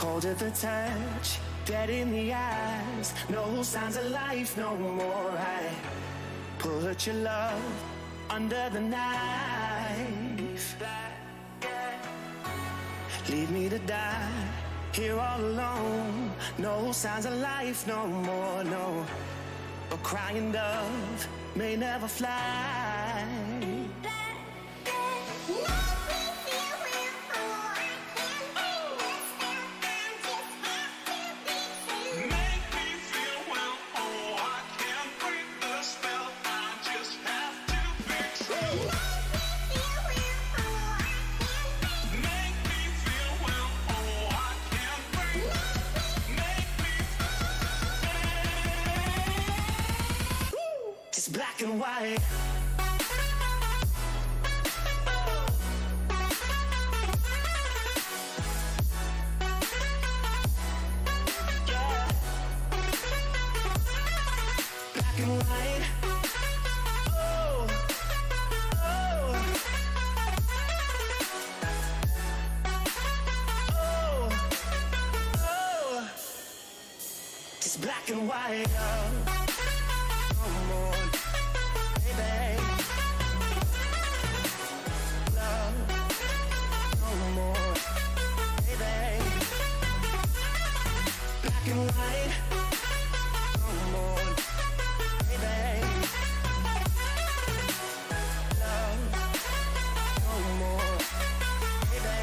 Cold at the touch, dead in the eyes, no signs of life no more. I put your love under the knife. Leave me to die here all alone. No signs of life no more, no. A crying dove may never fly. Black and white. Yeah. Black and white. Oh, oh, oh, oh. Just black and white. Come on. White, come on, baby. Love, no more, baby.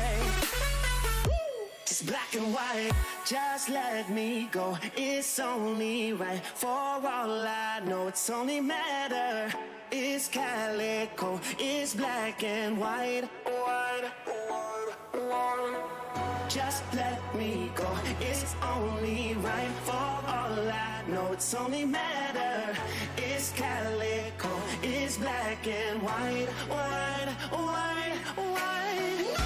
Just black and white, just let me go. It's only right. For all I know, it's only matter. It's calico, it's black and white. White, white, white. Just let me go, it's only right. For all I know, it's only matter. It's calico, it's black and white. White, white, white.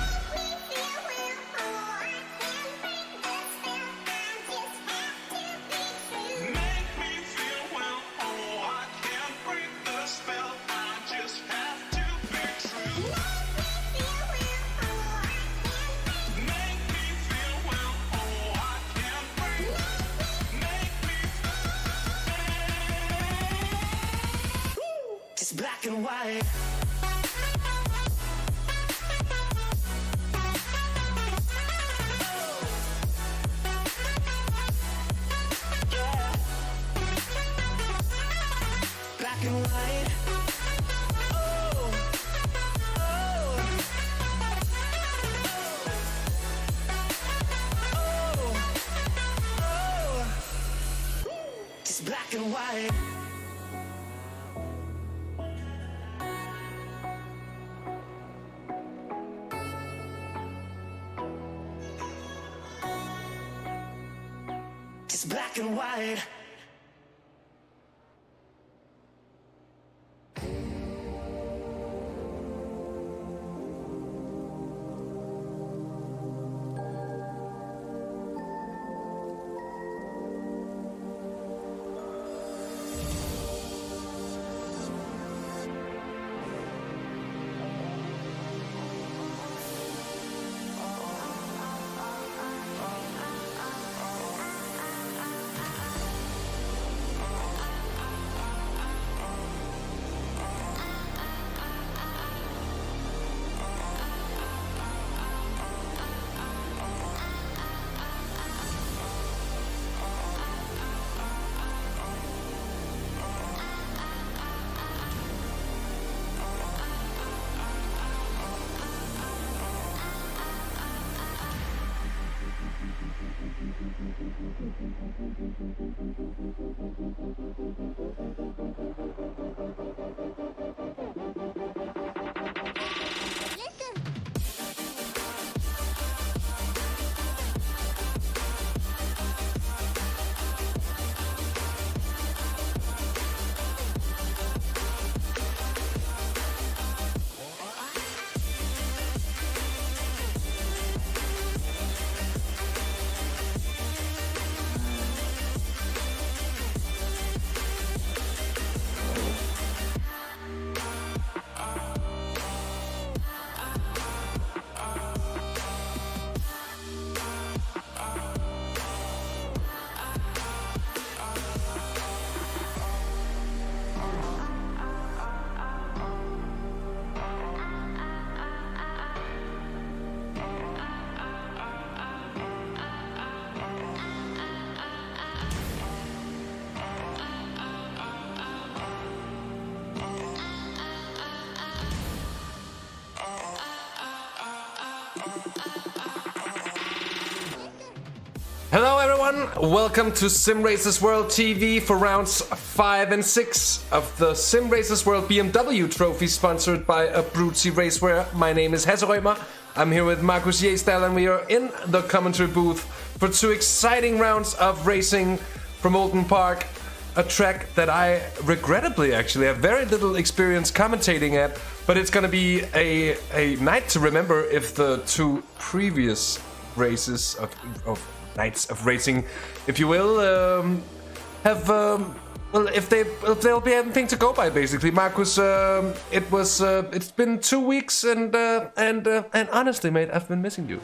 Make me feel well, oh, I can't break the spell. I just have to be true. It's black and white. Yeah. Black and white. Oh, oh, oh, oh. It's black and white. Black and white. Hello everyone, welcome to Simracersworld TV for rounds 5 and 6 of the Simracersworld BMW Trophy sponsored by Abruzzi Racewear. My name is Hasse Rømer. I'm here with Markus Gjesdal and we are in the commentary booth for 2 exciting rounds of racing from Oulton Park, a track that I regrettably actually have very little experience commentating at, but it's gonna be a night to remember if the 2 previous races of nights of racing, if you will, have well, if they'll be anything to go by, basically. Markus, it's been 2 weeks, and honestly, mate, I've been missing you.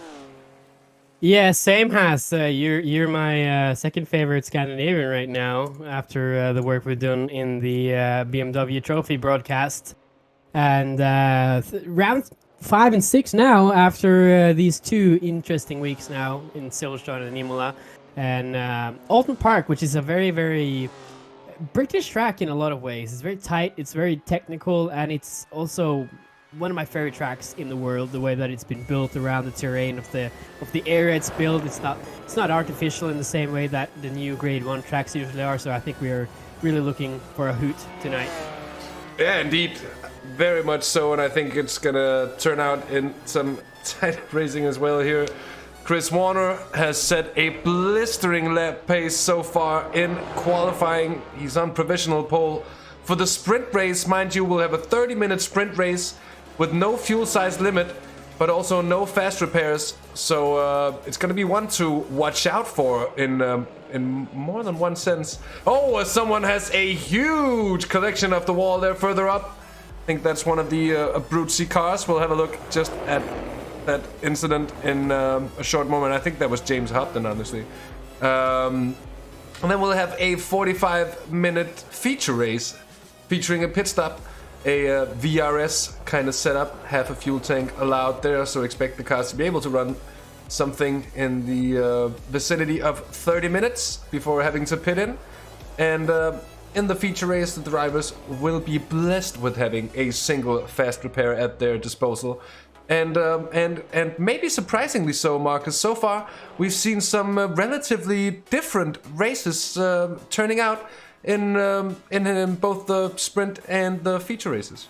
Yeah, same Hasse. You're my second favorite Scandinavian right now after the work we've done in the BMW Trophy broadcast, and round 5 and 6 now after these 2 interesting weeks now in Silverstone and Imola, and Oulton Park, which is a very, very British track in a lot of ways. It's very tight, it's very technical, and it's also one of my favorite tracks in the world. The way that it's been built around the terrain of the area it's built, it's not artificial in the same way that the new Grade 1 tracks usually are. So I think we are really looking for a hoot tonight. Yeah, indeed. Very much so, and I think it's gonna turn out in some tight racing as well here. Chris Warner has set a blistering lap pace so far in qualifying. He's on provisional pole. For the sprint race, mind you, we'll have a 30-minute sprint race with no fuel size limit, but also no fast repairs. So it's gonna be one to watch out for in more than one sense. Oh, someone has a huge collection of the wall there further up. I think that's one of the Abruzzi cars. We'll have a look just at that incident in a short moment. I think that was James Hopton, honestly. And then we'll have a 45-minute feature race featuring a pit stop, a VRS kind of setup, half a fuel tank allowed there, so expect the cars to be able to run something in the vicinity of 30 minutes before having to pit in. And in the feature race, the drivers will be blessed with having a single fast repair at their disposal. And maybe surprisingly so, Markus, so far we've seen some relatively different races turning out in both the sprint and the feature races.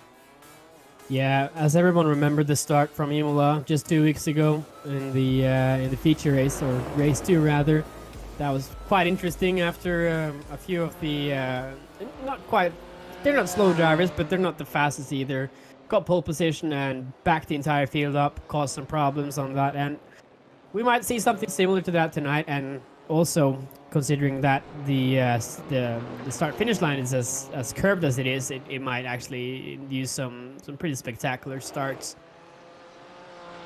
Yeah, as everyone remembered the start from Imola just 2 weeks ago in the feature race, or race 2 rather. That was quite interesting after a few of the they're not slow drivers, but they're not the fastest either. Got pole position and backed the entire field up, caused some problems on that end. We might see something similar to that tonight, and also considering that the start-finish line is as curved as it is, it might actually use some pretty spectacular starts.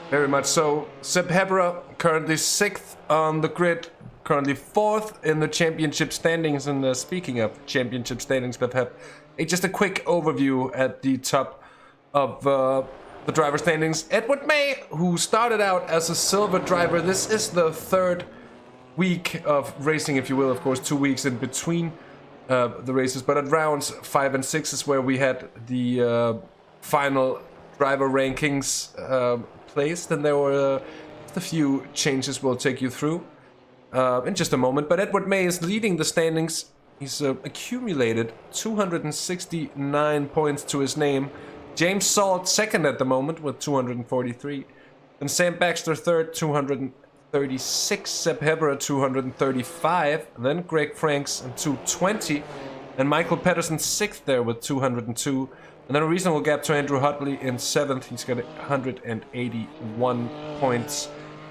Very much so. Sepp Hebera currently 6th on the grid, currently 4th in the championship standings. And speaking of championship standings, just a quick overview at the top of the driver standings. Edward May, who started out as a silver driver. This is the 3rd week of racing, if you will. Of course, 2 weeks in between the races. But at rounds 5 and 6 is where we had the final driver rankings placed, and there were a few changes we'll take you through in just a moment. But Edward May is leading the standings. He's accumulated 269 points to his name. James Salt 2nd at the moment with 243. Then Sam Baxter 3rd, 236. Sepp Hebera 235. And then Greg Franks and 220. And Michael Pedersen 6th there with 202. And then a reasonable gap to Andrew Hutley in 7th. He's got 181 points.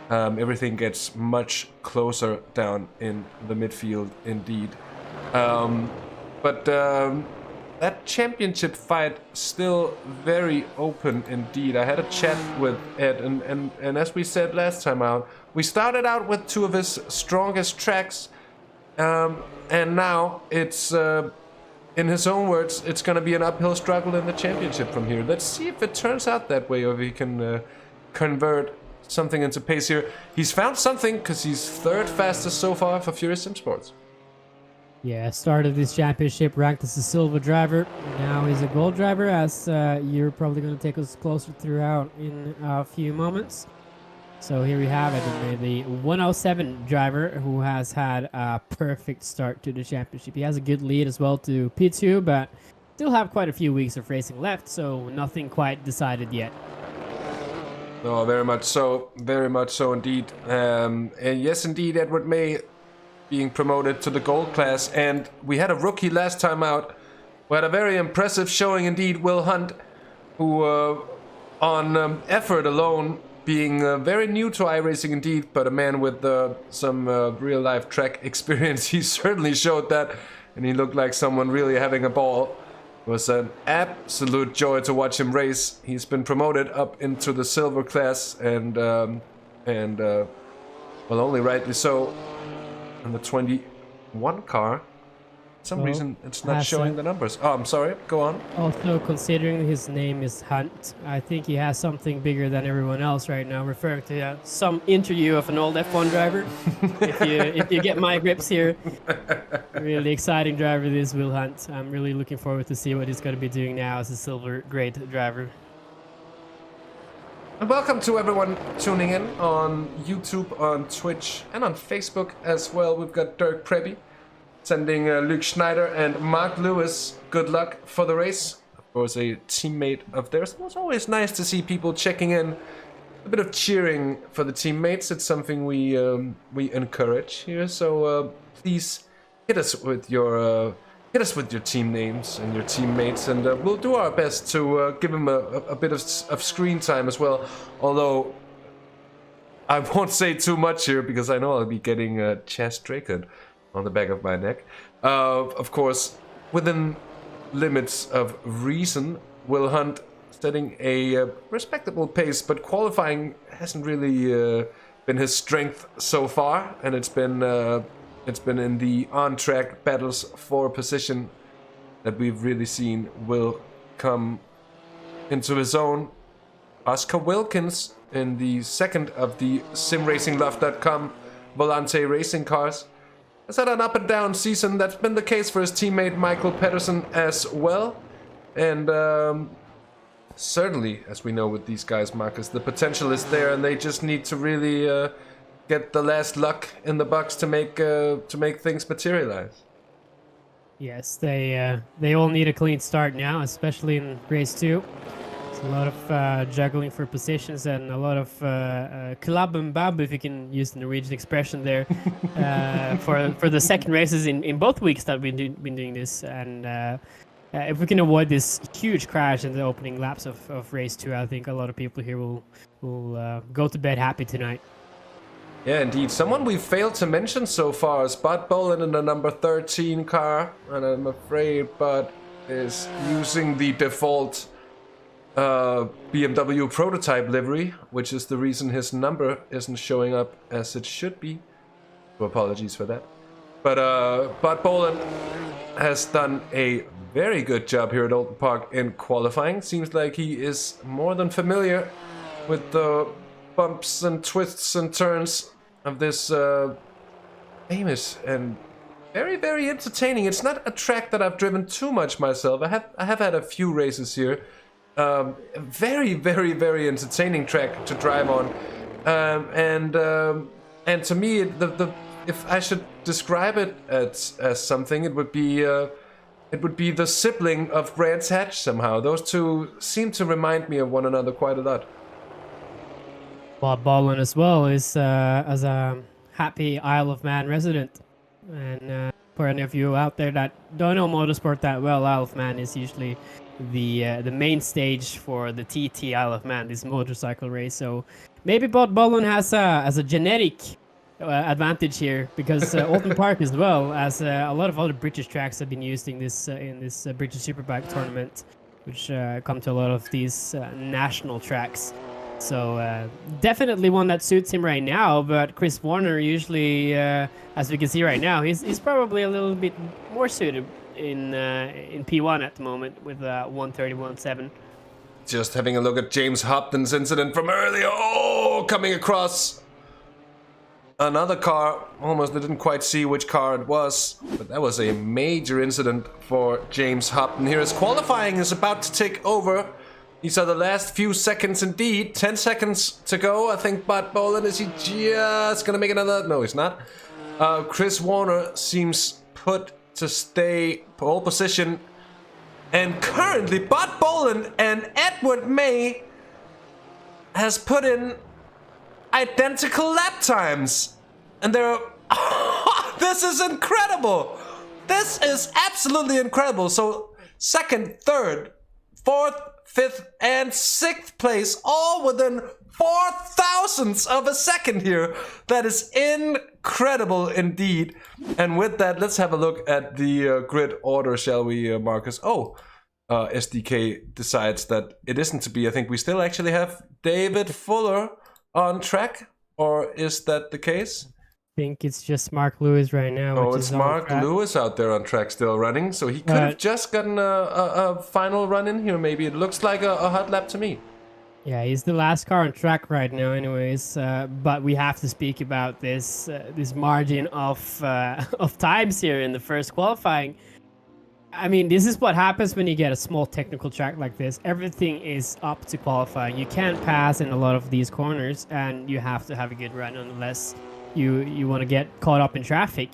Everything gets much closer down in the midfield indeed. But that championship fight still very open indeed. I had a chat with Ed, and as we said last time out, we started out with 2 of his strongest tracks, and now it's in his own words, it's going to be an uphill struggle in the championship from here. Let's see if it turns out that way, or if he can convert something into pace here. He's found something, because he's 3rd fastest so far for Furious Sim Sports. Yeah, started this championship ranked as a silver driver. Now he's a gold driver, as you're probably going to take us closer throughout in a few moments. So here we have it, the 107 driver who has had a perfect start to the championship. He has a good lead as well to P2, but still have quite a few weeks of racing left, so nothing quite decided yet. No, very much so indeed. And yes, indeed, Edward May being promoted to the gold class, and we had a rookie last time out who had a very impressive showing indeed, Will Hunt, who on effort alone, being very new to iRacing indeed, but a man with some real-life track experience. He certainly showed that, and he looked like someone really having a ball. It was an absolute joy to watch him race. He's been promoted up into the silver class, and well, only rightly so. In the 21 car. For some reason, it's not showing the numbers. Oh, I'm sorry. Go on. Also, considering his name is Hunt, I think he has something bigger than everyone else right now, referring to some interview of an old F1 driver. if you get my grips here. Really exciting driver, this Will Hunt. I'm really looking forward to see what he's going to be doing now as a silver grade driver. And welcome to everyone tuning in on YouTube, on Twitch, and on Facebook as well. We've got Dirk Prebi sending Luke Schneider and Mark Lewis good luck for the race. Of course, a teammate of theirs. It's always nice to see people checking in. A bit of cheering for the teammates. It's something we encourage here. So please hit us with your team names and your teammates, and we'll do our best to give them a bit of screen time as well. Although I won't say too much here because I know I'll be getting chest Draken on the back of my neck. Of course, within limits of reason, Will Hunt setting a respectable pace, but qualifying hasn't really been his strength so far, and it's been in the on-track battles for position that we've really seen Will come into his own. Oscar Wilkins in the second of the simracinglove.com Volante racing cars has had an up and down season. That's been the case for his teammate Michael Pedersen as well. And certainly, as we know with these guys, Markus, the potential is there, and they just need to really get the last luck in the box to make things materialize. Yes, they all need a clean start now, especially in race 2. It's a lot of juggling for positions and a lot of club and bab, if you can use the Norwegian expression there, for the second races in both weeks that we've been doing this. And if we can avoid this huge crash in the opening laps of race 2, I think a lot of people here will go to bed happy tonight. Yeah, indeed. Someone we failed to mention so far is Bud Bolin in the number 13 car, and I'm afraid Bud is using the default BMW prototype livery, which is the reason his number isn't showing up as it should be. So apologies for that. But Bud Bolin has done a very good job here at Oulton Park in qualifying. Seems like he is more than familiar with the bumps and twists and turns of this famous and very, very entertaining. It's not a track that I've driven too much myself. I have had a few races here. Very, very, very entertaining track to drive on. And to me, if I should describe it as something, it would be the sibling of Brands Hatch somehow. Those two seem to remind me of one another quite a lot. Bob Bolin as well is as a happy Isle of Man resident, and for any of you out there that don't know motorsport that well, Isle of Man is usually the main stage for the TT Isle of Man, this motorcycle race. So maybe Bob Bolin has a genetic advantage here, because Oulton Park as well as a lot of other British tracks have been used in this British Superbike tournament, which come to a lot of these national tracks. So definitely one that suits him right now, but Chris Warner usually, as we can see right now, he's probably a little bit more suited in P1 at the moment with 131.7. Just having a look at James Hopton's incident from earlier. Oh, coming across another car. Almost didn't quite see which car it was, but that was a major incident for James Hopton here as qualifying is about to take over. These are the last few seconds indeed. 10 seconds to go. I think Bart Boland, is he just gonna make another? No, he's not. Chris Warner seems put to stay pole position. And currently, Bart Boland and Edward May has put in identical lap times. And they're... this is incredible! This is absolutely incredible. So, second, third, fourth, fifth, and sixth place, all within 0.004 of a second here. That is incredible indeed. And with that, let's have a look at the grid order, shall we, Marcus? SDK decides that it isn't to be. I think we still actually have David Fuller on track, or is that the case? I think it's just Mark Lewis right now. Oh, it's Mark Lewis out there on track still running, so he could have just gotten a final run in here, maybe. It looks like a hot lap to me. Yeah, he's the last car on track right now anyways, but we have to speak about this this margin of times here in the first qualifying. I mean, this is what happens when you get a small technical track like this. Everything is up to qualifying. You can't pass in a lot of these corners, and you have to have a good run unless you want to get caught up in traffic.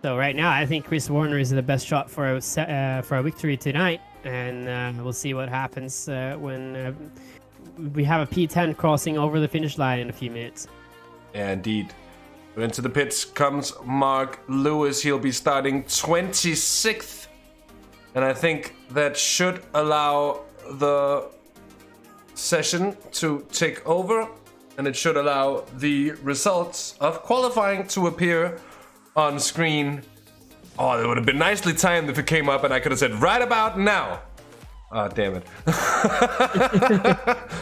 So right now, I think Chris Warner is the best shot for a victory tonight, and we'll see what happens when we have a P10 crossing over the finish line in a few minutes. Yeah, indeed. Into the pits comes Mark Lewis. He'll be starting 26th, and I think that should allow the session to take over. And it should allow the results of qualifying to appear on screen. Oh, it would have been nicely timed if it came up and I could have said right about now. Ah, damn it.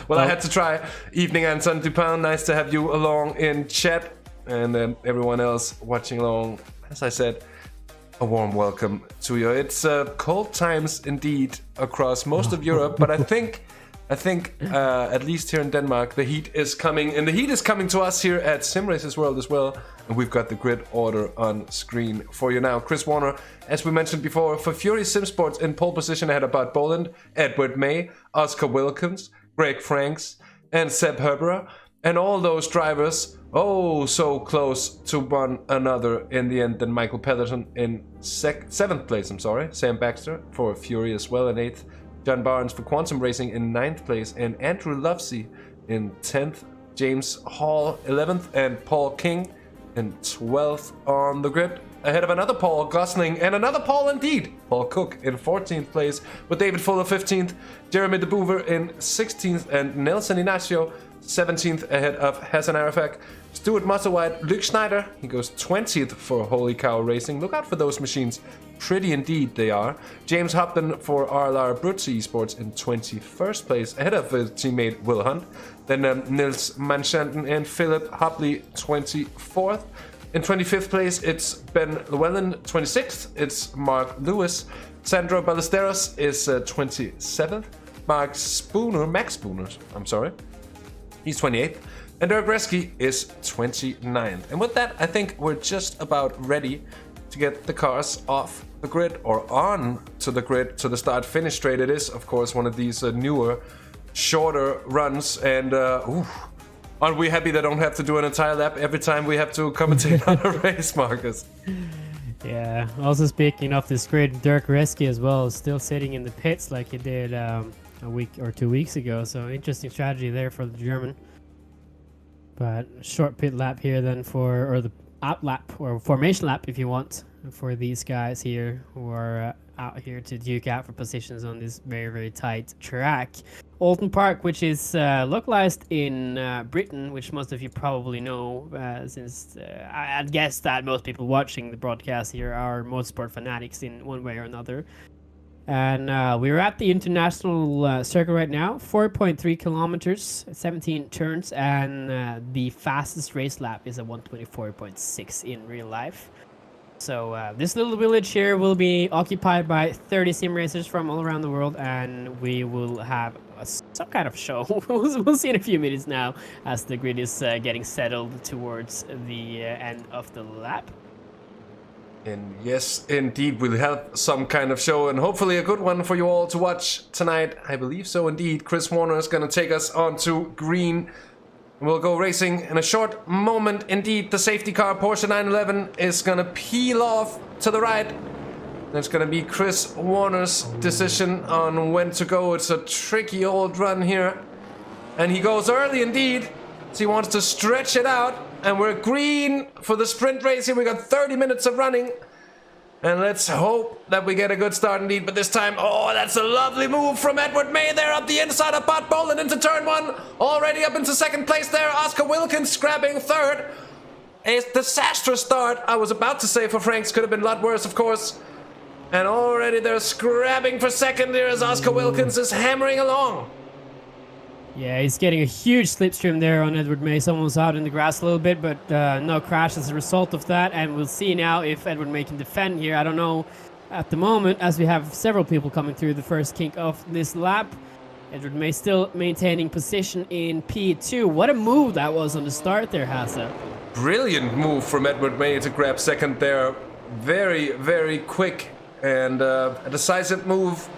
Well, I had to try. Evening, Anton Dupin. Nice to have you along in chat. And everyone else watching along. As I said, a warm welcome to you. It's cold times indeed across most of Europe, but I think at least here in Denmark, the heat is coming, and the heat is coming to us here at Simracersworld as well. And we've got the grid order on screen for you now. Chris Warner, as we mentioned before, for Fury Sim Sports in pole position ahead of Bart Boland, Edward May, Oscar Wilkins, Greg Franks, and Seb Herbera. And all those drivers, oh, so close to one another in the end. Then Michael Pedersen in 7th place, Sam Baxter for Fury as well in 8th. John Barnes for Quantum Racing in 9th place, and Andrew Lovesey in 10th, James Hall 11th, and Paul King in 12th on the grid, ahead of another Paul Gosling and another Paul indeed, Paul Cook in 14th place, with David Fuller 15th, Jeremy de Boever in 16th, and Nelson Ignacio 17th ahead of Hassan Arafat. Stuart Musselwhite, Luke Schneider, he goes 20th for Holy Cow Racing. Look out for those machines. Pretty indeed they are. James Hopton for RLR Brutzi Esports in 21st place, ahead of his teammate Will Hunt. Then Nils Manchanten and Philip Hopley 24th. In 25th place, it's Ben Llewellyn. 26th, it's Mark Lewis. Sandro Ballesteros is 27th. Max Spooner, he's 28th. And Dirk Reski is 29th. And with that, I think we're just about ready to get the cars off the grid or on to the grid to the start-finish straight. It is, of course, one of these newer, shorter runs. And aren't we happy they don't have to do an entire lap every time we have to commentate on a race, Marcus? Yeah, also speaking of this grid, Dirk Reski as well is still sitting in the pits like he did a week or 2 weeks ago. So interesting strategy there for the German. But short pit lap here then or the out lap or formation lap if you want for these guys here who are out here to duke out for positions on this very, very tight track. Oulton Park, which is localized in Britain, which most of you probably know, since I'd guess that most people watching the broadcast here are motorsport fanatics in one way or another. And we're at the international circle right now, 4.3 kilometers, 17 turns, and the fastest race lap is a 124.6 in real life. So this little village here will be occupied by 30 sim racers from all around the world, and we will have some kind of show. We'll see in a few minutes now as the grid is getting settled towards the end of the lap. And yes, indeed, we'll have some kind of show, and hopefully a good one for you all to watch tonight. I believe so indeed. Chris Warner is going to take us onto green. We'll go racing in a short moment. Indeed, the safety car, Porsche 911, is going to peel off to the right. It's going to be Chris Warner's decision on when to go. It's a tricky old run here. And he goes early indeed. So he wants to stretch it out. And we're green for the sprint race here. We got 30 minutes of running. And let's hope that we get a good start indeed. But this time, oh, that's a lovely move from Edward May there up the inside of Bot Boland into turn 1. Already up into second place there. Oscar Wilkins grabbing third. A disastrous start, I was about to say, for Franks. Could have been a lot worse, of course. And already they're scrabbing for second here as Oscar Wilkins is hammering along. Yeah, he's getting a huge slipstream there on Edward May. Someone's out in the grass a little bit, but no crash as a result of that. And we'll see now if Edward May can defend here. I don't know at the moment, as we have several people coming through the first kink of this lap. Edward May still maintaining position in P2. What a move that was on the start there, Hasse. Brilliant move from Edward May to grab second there. Very, very quick and a decisive move.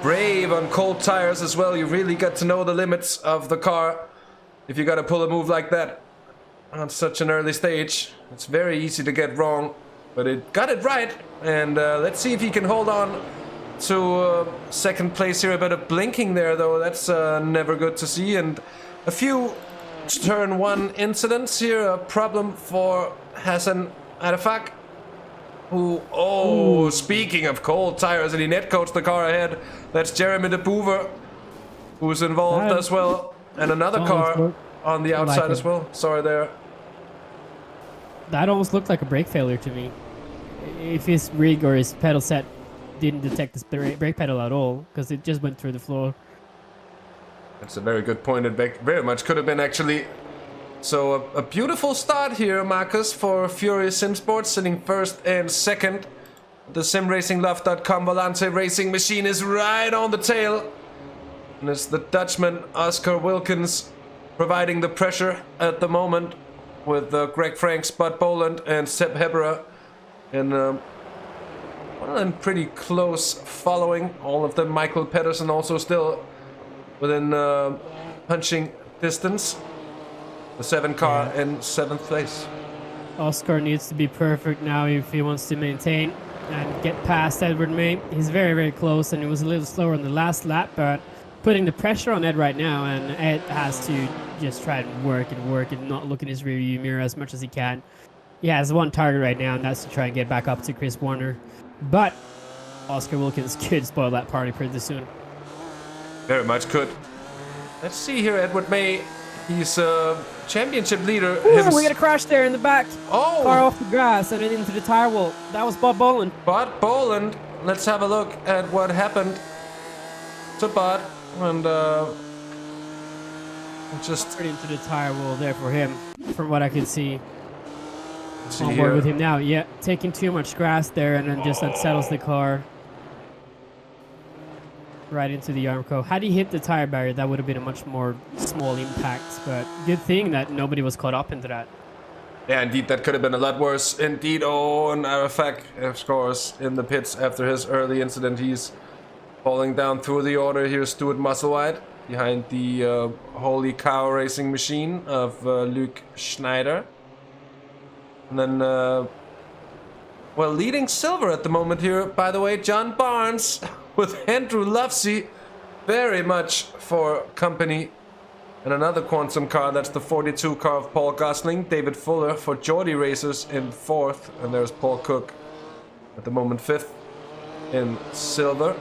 Brave on cold tires as well. You really got to know the limits of the car if you got to pull a move like that on such an early stage. It's very easy to get wrong, but it got it right. And let's see if he can hold on to second place here. A bit of blinking there, though. That's never good to see. And a few turn 1 incidents here. A problem for Hassan Arafak, who, speaking of cold tires, and he netcoached the car ahead. That's Jeremy de Boever, who's involved as well. And another car on the outside as well. Sorry there. That almost looked like a brake failure to me. If his rig or his pedal set didn't detect the brake pedal at all, because it just went through the floor. That's a very good point. It very much could have been, actually. So a beautiful start here, Markus, for Furious Sim Sports, sitting first and second. The simracinglove.com Volante racing machine is right on the tail. And it's the Dutchman Oscar Wilkins providing the pressure at the moment with Greg Franks, Bud Boland, and Seb Hebera. And well, and pretty close following. All of them. Michael Pedersen also still within punching distance. The 7 car in 7th place. Oscar needs to be perfect now if he wants to maintain and get past Edward May. He's very, very close, and he was a little slower on the last lap, but putting the pressure on Ed right now, and Ed has to just try and work and not look in his rearview mirror as much as he can. He has one target right now, and that's to try and get back up to Chris Warner. But Oscar Wilkins could spoil that party pretty soon. Very much could. Let's see here, Edward May. He's a championship leader. Ooh, we got a crash there in the back. Oh! Car off the grass and then into the tire wall. That was Bob Boland. Bud Boland. Let's have a look at what happened to Bud. And just straight into the tire wall there for him, from what I could see. See on board with him now. Yeah, taking too much grass there, and then just unsettles the car. Right into the Armco. Had he hit the tire barrier, that would have been a much more small impact, but good thing that nobody was caught up into that. Yeah, indeed, that could have been a lot worse. Indeed, oh, and Arafak, of course, in the pits after his early incident. He's falling down through the order here. Stuart Musselwhite behind the Holy Cow racing machine of Luke Schneider. And then, well, leading silver at the moment here, by the way, John Barnes with Andrew Lovesey, very much for company. And another Quantum car, that's the 42 car of Paul Gosling. David Fuller for Geordie Racers in 4th. And there's Paul Cook at the moment 5th in silver.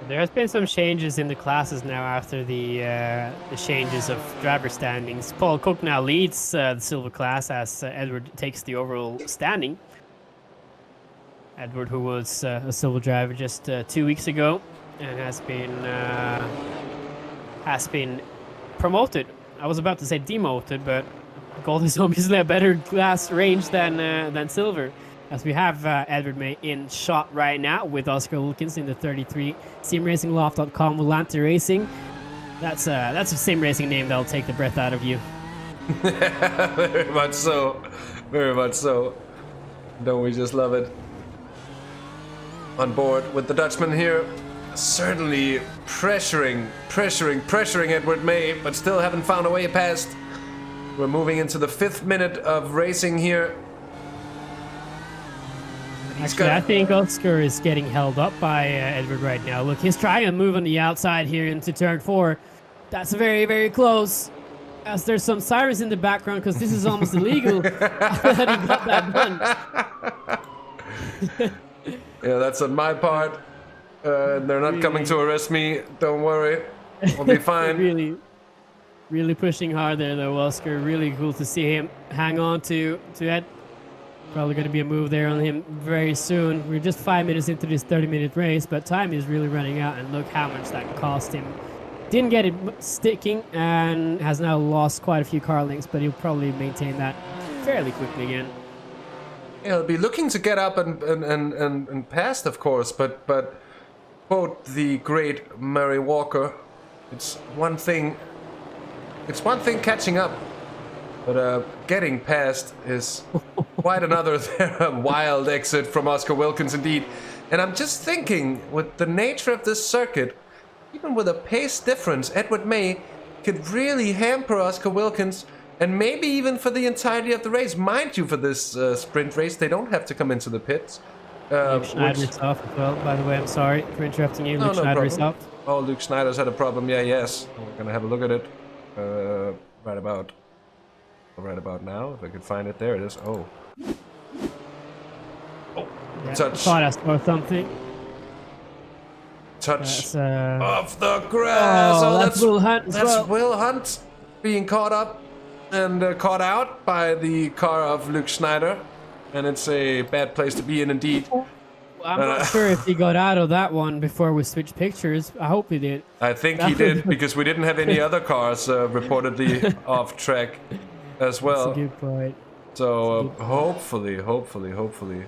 There has been some changes in the classes now after the changes of driver standings. Paul Cook now leads the silver class as Edward takes the overall standing. Edward, who was a silver driver just 2 weeks ago and has been promoted. I was about to say demoted, but gold is obviously a better class range than silver. As we have Edward May in shot right now with Oscar Wilkins in the 33. SimRacingLoft.com Volante Racing. That's a sim racing name that'll take the breath out of you. Very much so. Very much so. Don't we just love it? On board with the Dutchman here. Certainly pressuring Edward May, but still haven't found a way past. We're moving into the 5th minute of racing here. Actually, I think Oscar is getting held up by Edward right now. Look, he's trying to move on the outside here into turn 4. That's very, very close. As there's some sirens in the background because this is almost illegal that he got that done. Yeah, that's on my part. They're not coming to arrest me. Don't worry. I'll be fine. Really pushing hard there, though, Oscar. Really cool to see him hang on to Ed. Probably going to be a move there on him very soon. We're just 5 minutes into this 30-minute race, but time is really running out, and look how much that cost him. Didn't get it sticking and has now lost quite a few car lengths, but he'll probably maintain that fairly quickly again. Yeah, he'll be looking to get up and past, of course, but quote the great Murray Walker, it's one thing catching up, but getting past is quite another wild exit from Oscar Wilkins indeed. And I'm just thinking, with the nature of this circuit, even with a pace difference, Edward May could really hamper Oscar Wilkins, and maybe even for the entirety of the race. Mind you, for this sprint race, they don't have to come into the pits. Luke Schneider is off as well, by the way. I'm sorry for interrupting you. Luke Schneider is off. Oh, Luke Schneider's had a problem. Yeah, yes. We're going to have a look at it right about now. If I could find it. There it is. Oh. Oh, Yeah, touch. I thought I saw something. Touch of the grass. Oh, that's Will Hunt as well. That's Will Hunt being caught up and caught out by the car of Luke Schneider. And it's a bad place to be in indeed. I'm not sure if he got out of that one before we switched pictures. I hope he did. I think he did, because we didn't have any other cars reportedly off track as well. That's a good point. So hopefully.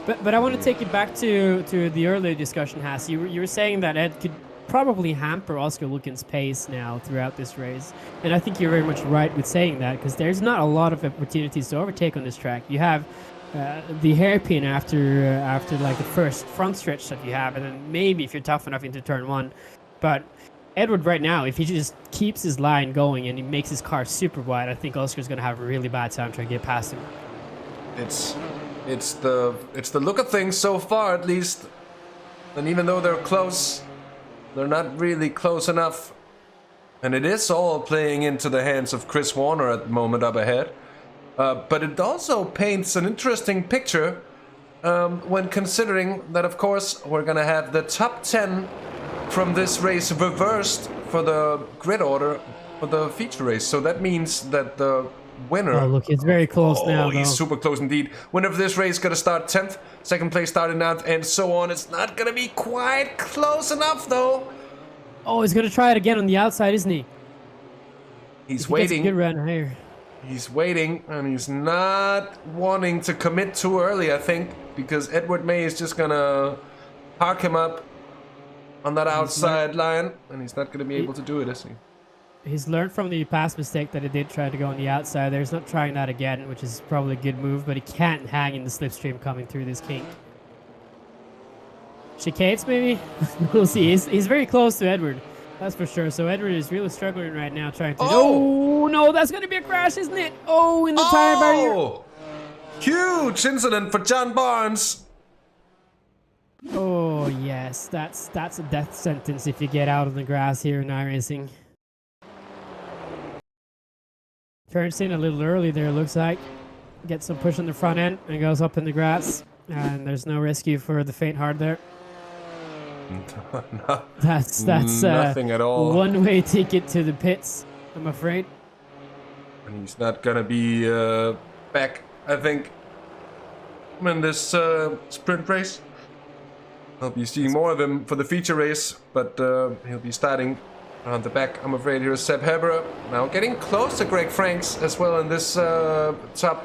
But I want to take it back to the earlier discussion, Hasse. You were saying that Ed could probably hamper Oscar Wilkins' pace now throughout this race. And I think you're very much right with saying that, because there's not a lot of opportunities to overtake on this track. You have the hairpin after like the first front stretch that you have, and then maybe if you're tough enough into turn 1. But Edward right now, if he just keeps his line going and he makes his car super wide, I think Oscar's going to have a really bad time trying to get past him. It's the look of things so far, at least. And even though they're close, they're not really close enough. And it is all playing into the hands of Chris Warner at the moment up ahead. But it also paints an interesting picture when considering that, of course, we're going to have the top 10 from this race reversed for the grid order for the feature race. So that means that the winner... Oh, look, it's very close now, though. He's super close indeed. Winner of this race going to start 10th, second place starting 9th, and so on. It's not going to be quite close enough, though. Oh, he's going to try it again on the outside, isn't he? He's waiting. waiting. Good run here. He's waiting, and he's not wanting to commit too early, I think, because Edward May is just going to park him up on that outside line, and he's not going to be able to do it, is he? He's learned from the past mistake that he did try to go on the outside there. He's not trying that again, which is probably a good move, but he can't hang in the slipstream coming through this kink. Chicanes, maybe? We'll see. He's very close to Edward, that's for sure. So Edward is really struggling right now trying to... Oh, no, that's going to be a crash, isn't it? Oh, in the tire barrier. Huge incident for John Barnes. Oh, yes. That's a death sentence if you get out of the grass here in iRacing. Turns in a little early there, looks like. Gets some push on the front end and goes up in the grass. And there's no rescue for the faint heart there. No, That's nothing at all. One-way ticket to the pits, I'm afraid. And he's not gonna be back, I think, in this sprint race. I'll be seeing more of him for the feature race, but he'll be starting on the back, I'm afraid. Here's Seb Heberer, now getting close to Greg Franks as well in this top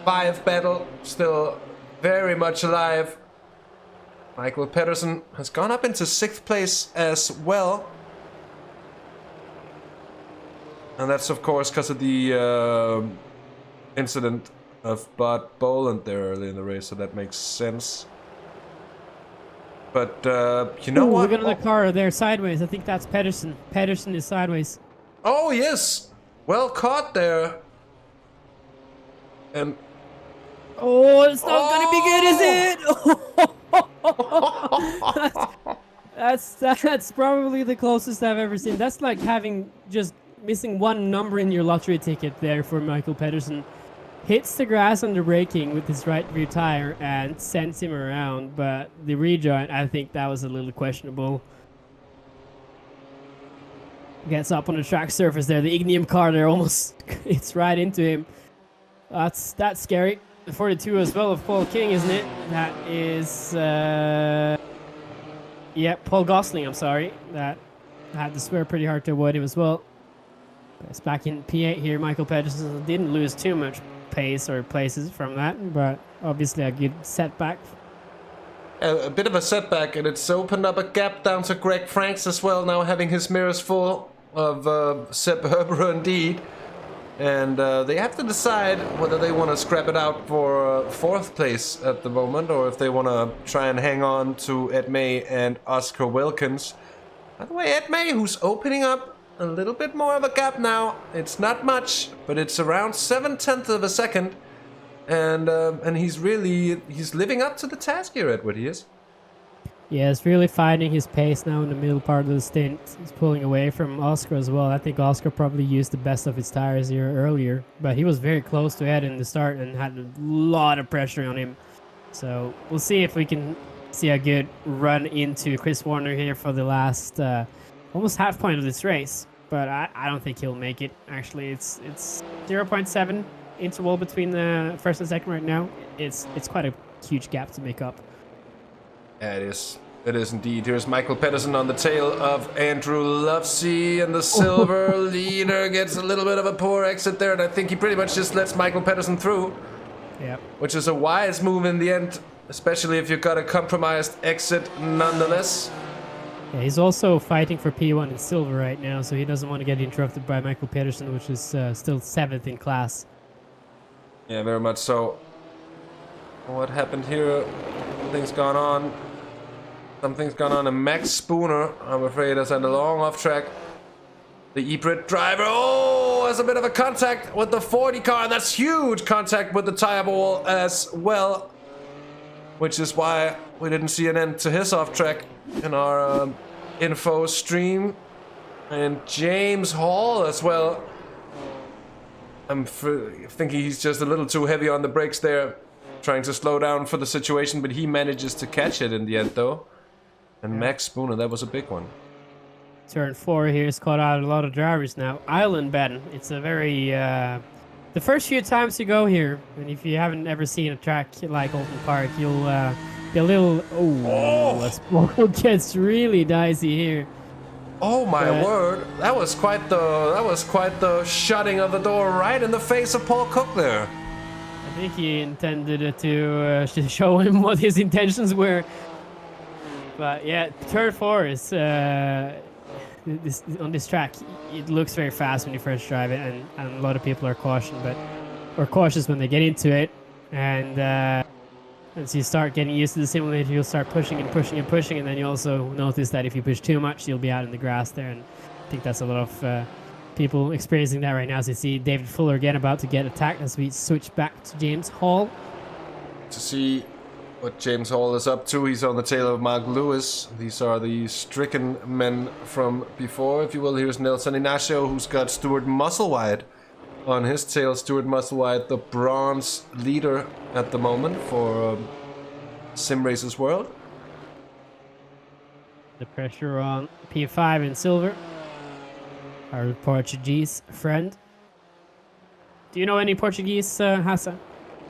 5 battle. Still very much alive. Michael Pedersen has gone up into 6th place as well. And that's of course because of the incident of Bud Boland there early in the race, so that makes sense. But you know what? Look at the car there sideways. I think that's Pedersen. Pedersen is sideways. Oh yes, well caught there. And oh, it's not gonna be good, is it? That's probably the closest I've ever seen. That's like having just missing one number in your lottery ticket there for Michael Pedersen. Hits the grass under braking with his right rear tire and sends him around, but the rejoin, I think that was a little questionable. Gets up on the track surface there. The Ignium car there almost it's right into him. That's scary. The 42 as well of Paul King, isn't it? That is yeah, Paul Gosling, I'm sorry. That had to swear pretty hard to avoid him as well. It's back in P8 here. Michael Pedersen didn't lose too much pace or places from that, but obviously a good setback. A bit of a setback, and it's opened up a gap down to Greg Franks as well, now having his mirrors full of Seb Herbert indeed. And they have to decide whether they want to scrap it out for 4th place at the moment, or if they want to try and hang on to Ed May and Oscar Wilkins. By the way, Ed May, who's opening up a little bit more of a gap now. It's not much, but it's around 7/10 of a second. And he's living up to the task here, Edward, he is. Yeah, he's really finding his pace now in the middle part of the stint. He's pulling away from Oscar as well. I think Oscar probably used the best of his tires here earlier, but he was very close to Ed in the start and had a lot of pressure on him. So we'll see if we can see a good run into Chris Warner here for the last almost half point of this race. But I don't think he'll make it. Actually, it's 0.7 interval between the first and second right now. It's quite a huge gap to make up. Yeah, it is. It is indeed. Here's Michael Pedersen on the tail of Andrew Lovesey, and the silver leader gets a little bit of a poor exit there, and I think he pretty much just lets Michael Pedersen through. Yeah. Which is a wise move in the end, especially if you've got a compromised exit nonetheless. Yeah, he's also fighting for P1 in silver right now, so he doesn't want to get interrupted by Michael Pedersen, which is still 7th in class. Yeah, very much so. What happened here? Something's gone on. Something's gone on. And Max Spooner, I'm afraid, is on the long off track. The E-Brit driver, oh, has a bit of a contact with the 40 car, and that's huge contact with the tire ball as well. Which is why we didn't see an end to his off track in our info stream. And James Hall as well. I'm thinking he's just a little too heavy on the brakes there, trying to slow down for the situation, but he manages to catch it in the end though. And Max Spooner, that was a big one. Turn 4 here has caught out a lot of drivers now. Island Ben, it's a very... the first few times you go here, and if you haven't ever seen a track like Oulton Park, you'll be a little... Oh, this gets really dicey here. Oh my word! That was quite the shutting of the door right in the face of Paul Cook there. I think he intended to show him what his intentions were. But yeah, turn 4 is on this track. It looks very fast when you first drive it, and a lot of people are cautious when they get into it. And as you start getting used to the simulator, you'll start pushing and pushing and pushing, and then you also notice that if you push too much, you'll be out in the grass there. And I think that's a lot of people experiencing that right now. As you see David Fuller again about to get attacked as we switch back to James Hall. To see what James Hall is up to, he's on the tail of Mark Lewis. These are the stricken men from before, if you will. Here's Nelson Ignacio, who's got Stuart Musselwhite on his tail. Stuart Musselwhite, the bronze leader at the moment for Simracersworld. The pressure on P5 in silver. Our Portuguese friend. Do you know any Portuguese, Hasse?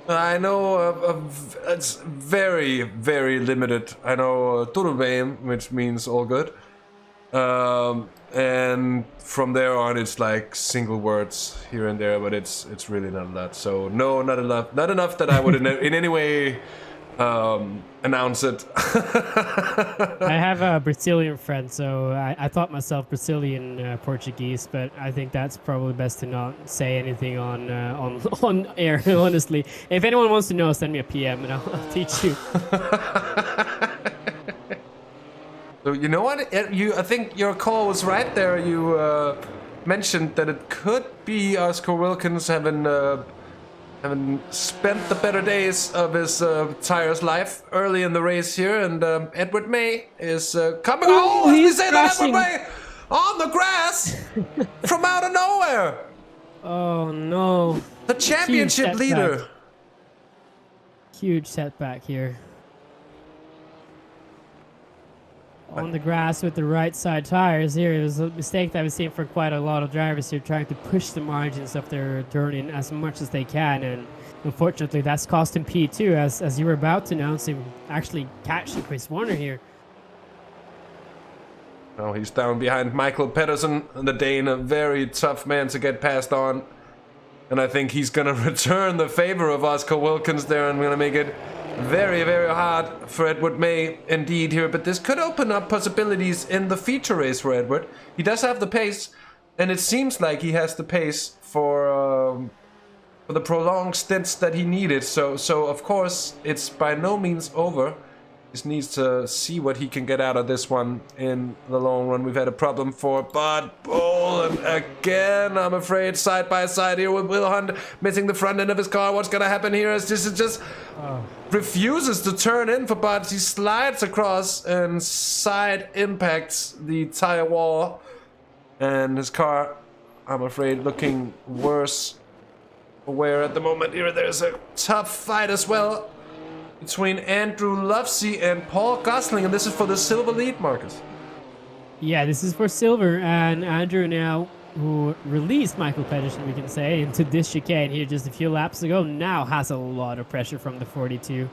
I know it's very, very limited. I know tudo bem, which means all good. And from there on, it's like single words here and there, but it's really not a lot. So no, not enough that I would in any way announce it. I have a Brazilian friend, so I thought myself Brazilian Portuguese, but I think that's probably best to not say anything on air. Honestly, if anyone wants to know, send me a PM and I'll teach you. So you know what? I think your call was right there. You mentioned that it could be Oscar Wilkins having spent the better days of his tire's life early in the race here, and Edward May is coming. Oh, he's saying that Edward May on the grass from out of nowhere. Oh no! The championship leader. Huge setback here. On the grass with the right side tires here. It was a mistake that I've seen for quite a lot of drivers here, trying to push the margins of their turn-in as much as they can, and unfortunately that's cost him P2, as you were about to announce him actually catching Chris Warner here. Oh, he's down behind Michael Pedersen, the Dane, a very tough man to get past on. And I think he's gonna return the favor of Oscar Wilkins there and gonna make it very, very hard for Edward May indeed here, but this could open up possibilities in the feature race for Edward. He does have the pace, and it seems like he has the pace for the prolonged stints that he needed. So of course, it's by no means over. Just needs to see what he can get out of this one in the long run. We've had a problem for Bud Boland again, I'm afraid, side by side here with Will Hunt missing the front end of his car. What's gonna happen here is this is just refuses to turn in for Bud. He slides across and side impacts the tire wall, and his car, I'm afraid, looking worse aware at the moment here. There's a tough fight as well between Andrew Lovesey and Paul Gosling, and this is for the silver lead, Markus. Yeah, this is for silver, and Andrew now, who released Michael Pedersen, we can say, into this chicane here just a few laps ago, now has a lot of pressure from the 42.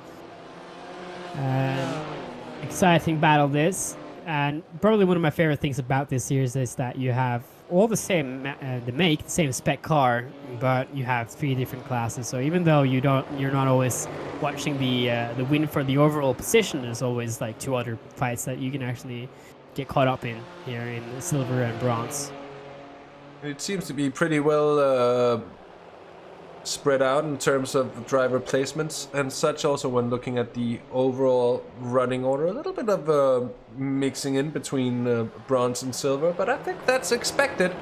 Exciting battle this, and probably one of my favorite things about this series is that you have all the same the same spec car, but you have 3 different classes. So even though you're not always watching the win for the overall position, there's always like 2 other fights that you can actually get caught up in here in silver and bronze. It seems to be pretty well spread out in terms of driver placements and such. Also, when looking at the overall running order, a little bit of mixing in between bronze and silver, but I think that's expected,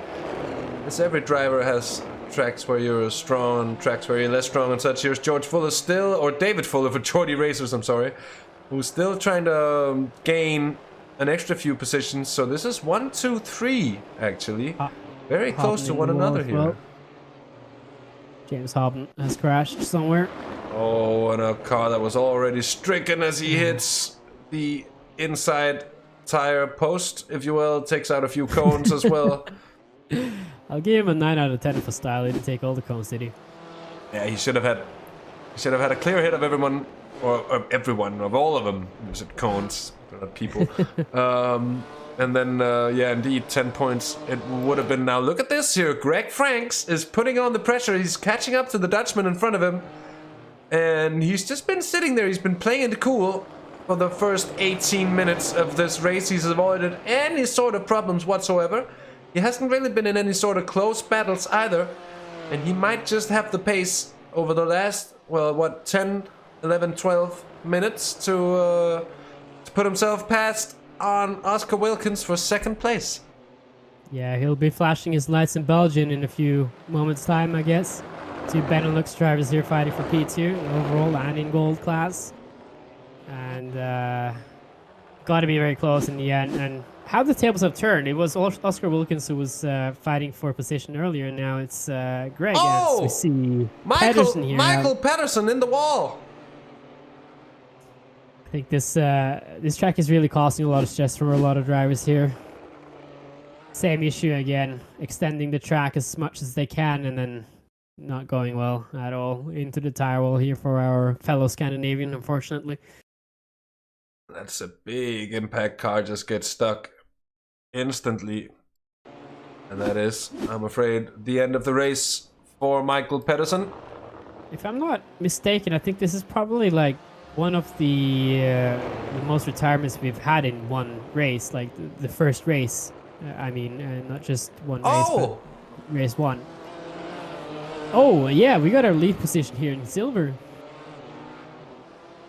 as every driver has tracks where you're strong, tracks where you're less strong and such. Here's George Fuller still, or David Fuller for Geordie Racers, I'm sorry, who's still trying to gain an extra few positions. So this is 1, 2, 3 actually, very close to one another here. Well. James Hobden has crashed somewhere. Oh, and a car that was already stricken as he hits the inside tire post, if you will. Takes out a few cones as well. I'll give him a 9 out of 10 for style. He didn't take all the cones, did he? Yeah, he should have had a clear hit of everyone, or everyone, of all of them. Was it cones? People. And then, yeah, indeed, 10 points it would have been now. Look at this here. Greg Franks is putting on the pressure. He's catching up to the Dutchman in front of him. And he's just been sitting there. He's been playing it cool for the first 18 minutes of this race. He's avoided any sort of problems whatsoever. He hasn't really been in any sort of close battles either. And he might just have the pace over the last, well, what, 10, 11, 12 minutes to put himself past on Oscar Wilkins for second place. Yeah, he'll be flashing his lights in Belgium in a few moments' time, I guess. 2 Benelux drivers here fighting for P2 overall and in gold class. And got to be very close in the end. And how the tables have turned. It was Oscar Wilkins who was fighting for position earlier, and now it's Greg. Oh! As we see Pedersen here. Michael Pedersen in the wall. I think this track is really causing a lot of stress for a lot of drivers here. Same issue again, extending the track as much as they can and then not going well at all into the tire wall here for our fellow Scandinavian, unfortunately. That's a big impact. Car just gets stuck instantly. And that is, I'm afraid, the end of the race for Michael Pedersen. If I'm not mistaken, I think this is probably like one of the most retirements we've had in one race, like the first race. I mean, not just one race, but race one. Oh, yeah, we got our lead position here in silver.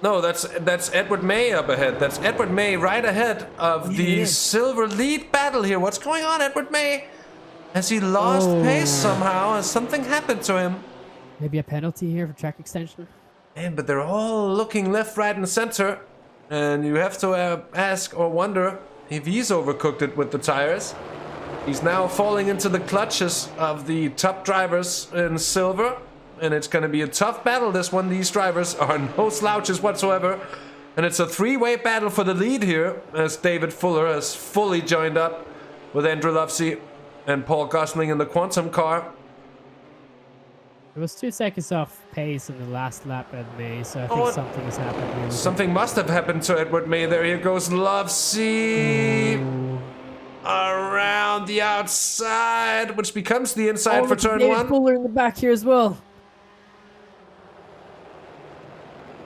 No, that's Edward May up ahead. That's Edward May right ahead of the silver lead battle here. What's going on, Edward May? Has he lost pace somehow? Has something happened to him? Maybe a penalty here for track extension. Man, but they're all looking left, right, and center. And you have to ask or wonder if he's overcooked it with the tires. He's now falling into the clutches of the top drivers in silver. And it's going to be a tough battle, this one. These drivers are no slouches whatsoever. And it's a three-way battle for the lead here, as David Fuller has fully joined up with Andrew Lovesey and Paul Gosling in the Quantum car. It was 2 seconds off pace in the last lap at May, so I think something has happened here. Something must have happened to Edward May. There here goes Lovesey around the outside, which becomes the inside for turn one. Fuller in the back here as well.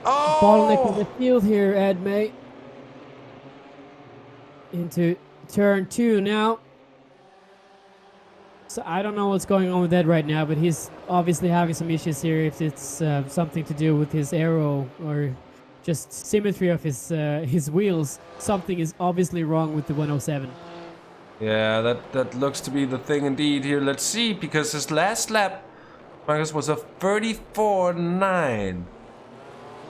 Oh! Bottleneck in the field here, Ed May. Into turn 2 now. So I don't know what's going on with Ed right now, but he's obviously having some issues here. If it's something to do with his aero or just symmetry of his wheels, something is obviously wrong with the 107. Yeah, that looks to be the thing indeed here. Let's see, because his last lap, Markus, was a 34.9.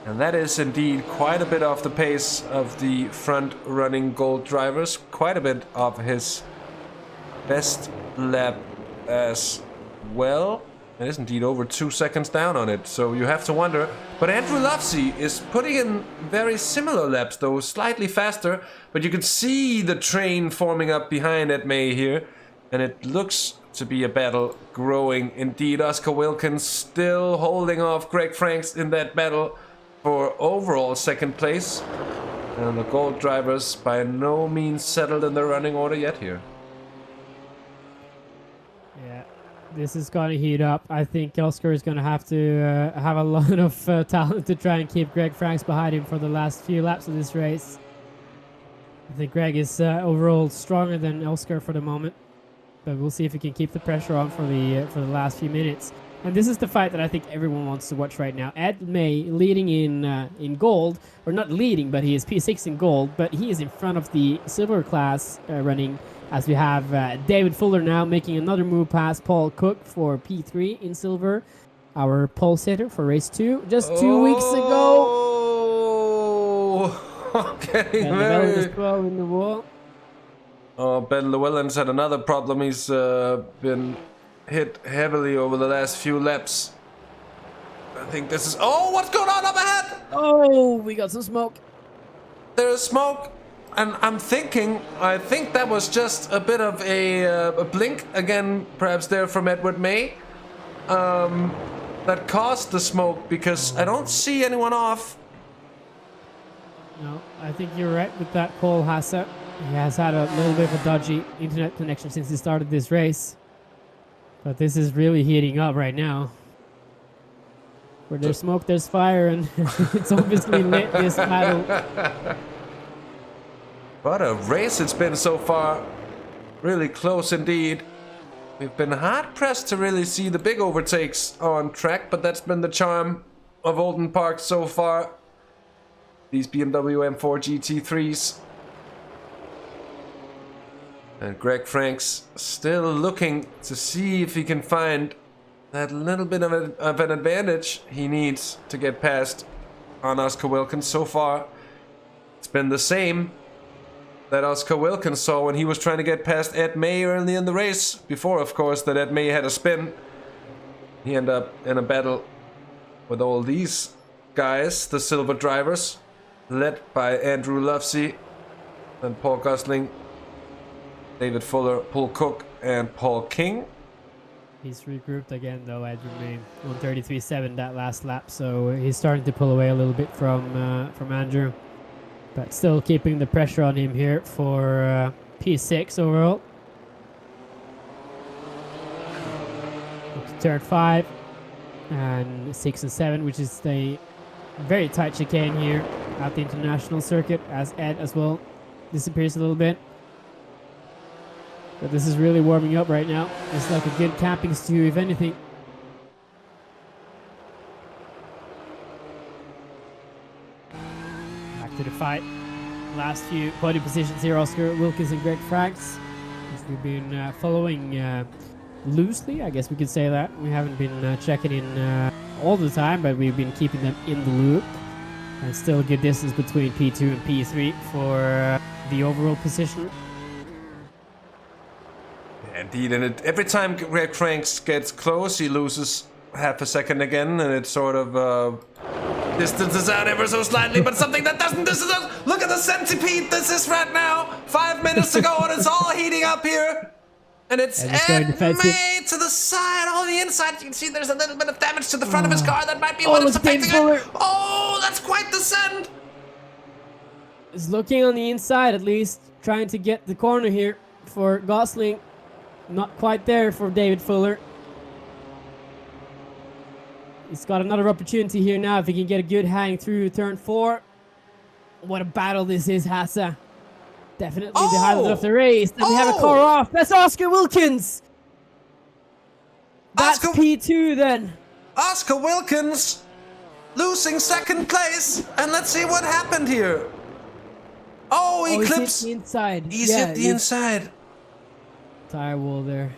And that is indeed quite a bit off the pace of the front-running gold drivers. Quite a bit of his best lap as well. It is indeed over 2 seconds down on it, so you have to wonder. But Andrew Lovesey is putting in very similar laps, though slightly faster. But you can see the train forming up behind Ed May here. And it looks to be a battle growing. Indeed, Oscar Wilkins still holding off Greg Franks in that battle for overall second place. And the gold drivers by no means settled in their running order yet here. Yeah, this is going to heat up. I think Oscar is going to have to have a lot of talent to try and keep Greg Franks behind him for the last few laps of this race. I think Greg is overall stronger than Oscar for the moment, but we'll see if he can keep the pressure on for the last few minutes. And this is the fight that I think everyone wants to watch right now. Ed May leading in gold, or not leading, but he is P6 in gold, but he is in front of the silver class running, as we have David Fuller now making another move past Paul Cook for P3 in silver, our pole sitter for race 2, just 2 weeks ago. Okay, very in the wall. Oh, Ben Llewellyn's had another problem. He's been hit heavily over the last few laps. I think this is... Oh, what's going on up ahead? Oh, we got some smoke. There's smoke. And I think that was just a bit of a blink again, perhaps there from Edward May. That caused the smoke, because I don't see anyone off. No, I think you're right with that call, Hasse. He has had a little bit of a dodgy internet connection since he started this race. But this is really heating up right now. Where there's smoke, there's fire, and it's obviously lit, this battle. What a race it's been so far. Really close indeed. We've been hard-pressed to really see the big overtakes on track, but that's been the charm of Oulton Park so far. These BMW M4 GT3s. And Greg Franks still looking to see if he can find that little bit of an advantage he needs to get past on Oscar Wilkins. So far, it's been the same that Oscar Wilkins saw when he was trying to get past Ed May early in the race. Before, of course, that Ed May had a spin. He ended up in a battle with all these guys, the silver drivers, led by Andrew Lovesey and Paul Gosling, David Fuller, Paul Cook, and Paul King. He's regrouped again, though, Ed May, 133.7 that last lap, so he's starting to pull away a little bit from Andrew, but still keeping the pressure on him here for P6 overall. Up to turn 5 and 6 and 7, which is the very tight chicane here at the international circuit as Ed as well disappears a little bit. But this is really warming up right now. It's like a good camping stew, if anything. Back to the fight. Last few podium positions here, Oscar Wilkins and Greg Franks. Which we've been following loosely, I guess we could say that. We haven't been checking in all the time, but we've been keeping them in the loop. And still a good distance between P2 and P3 for the overall position. Indeed, and every time Greg Franks gets close, he loses half a second again, and it sort of distances out ever so slightly, but something that doesn't distance out. Look at the centipede this is right now. 5 minutes to go, and it's all heating up here. And it's Ed May to the side, on the inside. You can see there's a little bit of damage to the front of his car. That might be what it's affecting it. Oh, that's quite the send. He's looking on the inside at least, trying to get the corner here for Gosling. Not quite there for David Fuller. He's got another opportunity here now if he can get a good hang through turn 4. What a battle this is, Hasse. Definitely the highlight of the race. Then we have a car off. That's Oscar Wilkins. That's P2 then. Oscar Wilkins losing second place. And let's see what happened here. Oh, he clips. He's hit the inside. He's hit the inside. Tire wall there.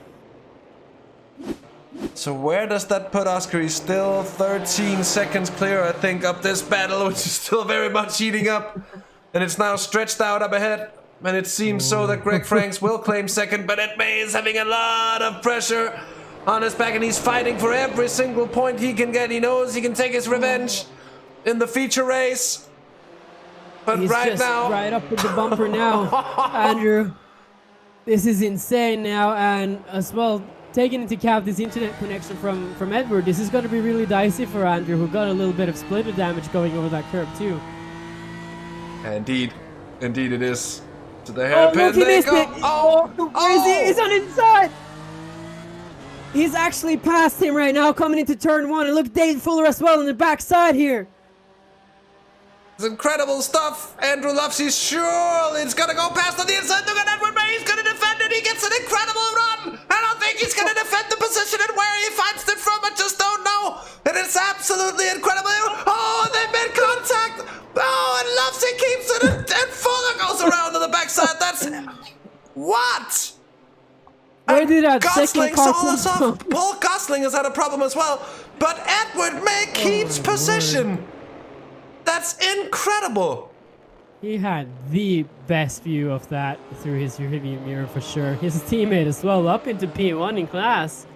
So where does that put Oscar? He's still 13 seconds clear, I think, up this battle, which is still very much heating up. And it's now stretched out up ahead. And it seems so that Greg Franks will claim second, but Ed May is having a lot of pressure on his back, and he's fighting for every single point he can get. He knows he can take his revenge in the feature race. But he's right just now... right up with the bumper now, Andrew. This is insane now, and as well, taking into account this internet connection from Edward, this is going to be really dicey for Andrew, who got a little bit of splitter damage going over that curb too. Indeed it is. To the Oh, hairpin, look, he missed it! Oh, Where is he? He's on his side! He's actually past him right now, coming into turn 1, and look, David Fuller as well on the backside here. It's incredible stuff. Andrew Lufsey surely it's gonna go past on the inside. Look at Edward May, he's gonna defend it. He gets an incredible run. And I think he's gonna defend the position, and where he finds it from, I just don't know. And it's absolutely incredible. Oh, they made contact. Oh, and Lufsey keeps it, and Fuller goes around to the backside. That's what? Where did that Gosling second car saw us come off. Paul Gosling has had a problem as well, but Edward May keeps position. That's incredible! He had the best view of that through his rearview mirror for sure. His teammate as well, up into P1 in class.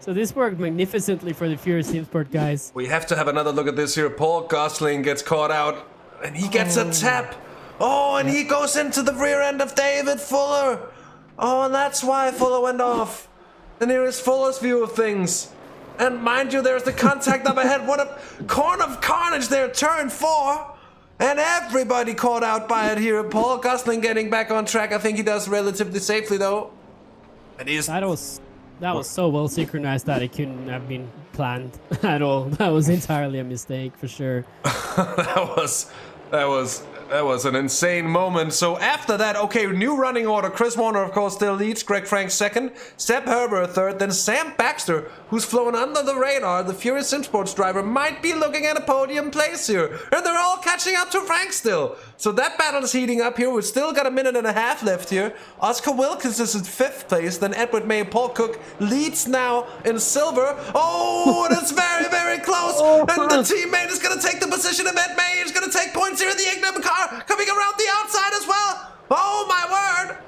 So this worked magnificently for the Furious Team Sport guys. We have to have another look at this here. Paul Gosling gets caught out, and he gets a tap. Oh, and he goes into the rear end of David Fuller. Oh, and that's why Fuller went off. And here is Fuller's view of things. And mind you, there's the contact up ahead. What a corn of carnage there, turn 4. And everybody caught out by it here. Paul Gosling getting back on track. I think he does relatively safely, though. And he's... That was so well synchronized that it couldn't have been planned at all. That was entirely a mistake, for sure. That was an insane moment. So after that, okay, new running order. Chris Warner, of course, still leads. Greg Frank second. Seb Herbert third. Then Sam Baxter, who's flown under the radar. The Furious Sim Sports driver might be looking at a podium place here. And they're all catching up to Frank still. So that battle is heating up here. We've still got a minute and a half left here. Oscar Wilkins is in 5th place. Then Edward May and Paul Cook leads now in silver. Oh, and it's very, very close. And the teammate is going to take the position of Ed May. He's going to take points here in the Ignum car. Coming around the outside as well. Oh, my word.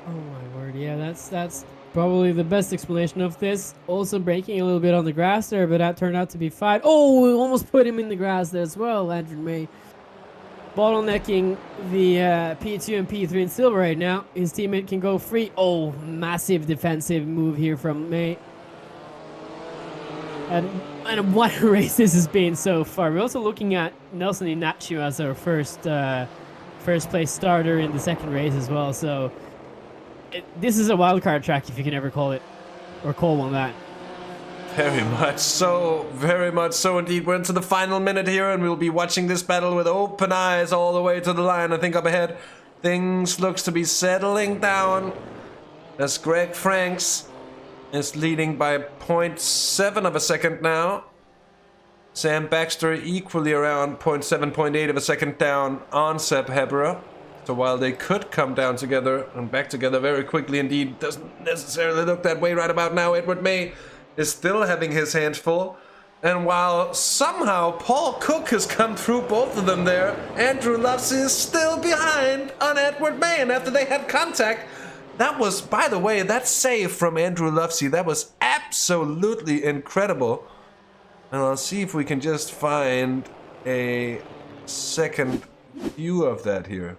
Oh my word, yeah, that's probably the best explanation of this. Also breaking a little bit on the grass there, but that turned out to be fine. Oh, we almost put him in the grass there as well, Andrew May. Bottlenecking the P2 and P3 in silver right now. His teammate can go free. Oh, massive defensive move here from May. And what a race this has been so far. We're also looking at Nelson Inacio as our first place starter in the second race as well. So this is a wildcard track, if you can ever call it, or call one that. Very much so indeed. We're into the final minute here, and we'll be watching this battle with open eyes all the way to the line. I think up ahead, things looks to be settling down as Greg Franks is leading by 0.7 of a second now. Sam Baxter equally around 0.7, 0.8 of a second down on Seb Hebera. So while they could come down together and back together very quickly indeed, doesn't necessarily look that way right about now. Edward May is still having his hands full. And while somehow Paul Cook has come through both of them there, Andrew Lovesey is still behind on Edward May. And after they had contact, that was, by the way, that save from Andrew Lovesey, that was absolutely incredible. And I'll see if we can just find a second view of that here.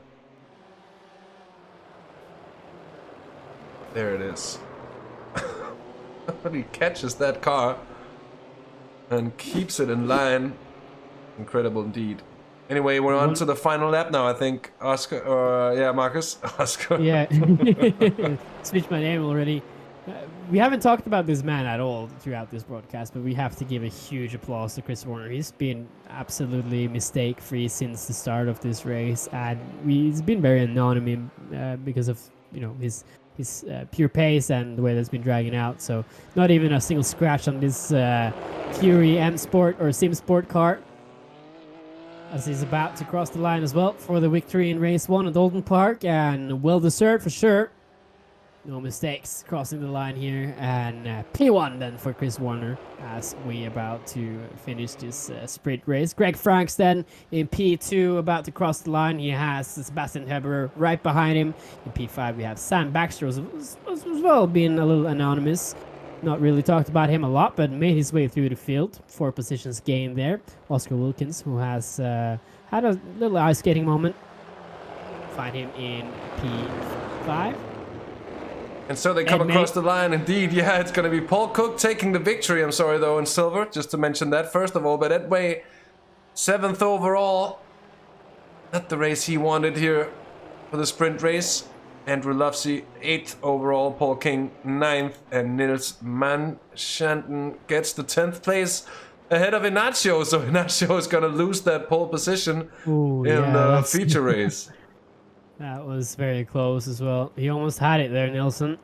There it is. He catches that car and keeps it in line. Incredible indeed. Anyway, we're on to the final lap now, I think. Oscar, or yeah, Markus. Oscar. Yeah. Switched my name already. We haven't talked about this man at all throughout this broadcast, but we have to give a huge applause to Chris Warner. He's been absolutely mistake-free since the start of this race, and he's been very anonymous because of, you know, his pure pace and the way that's been dragging out. So not even a single scratch on this Fury M Sport or Sim Sport car, as he's about to cross the line as well for the victory in race 1 at Oulton Park, and well deserved for sure. No mistakes crossing the line here, and P1 then for Chris Warner as we about to finish this sprint race. Greg Franks then in P2 about to cross the line. He has Sebastian Heber right behind him. In P5 we have Sam Baxter as well, being a little anonymous. Not really talked about him a lot, but made his way through the field. 4 positions gained there. Oscar Wilkins, who has had a little ice skating moment. Find him in P5. And so they come across the line indeed. Yeah, it's going to be Paul Cook taking the victory. I'm sorry, though, in silver, just to mention that first of all. But Edway, 7th overall. Not the race he wanted here for the sprint race. Andrew Lovesey, 8th overall. Paul King, 9th. And Nils Manshanten gets the 10th place ahead of Ignacio. So Ignacio is going to lose that pole position in the feature race. That was very close as well. He almost had it there, Nilsson.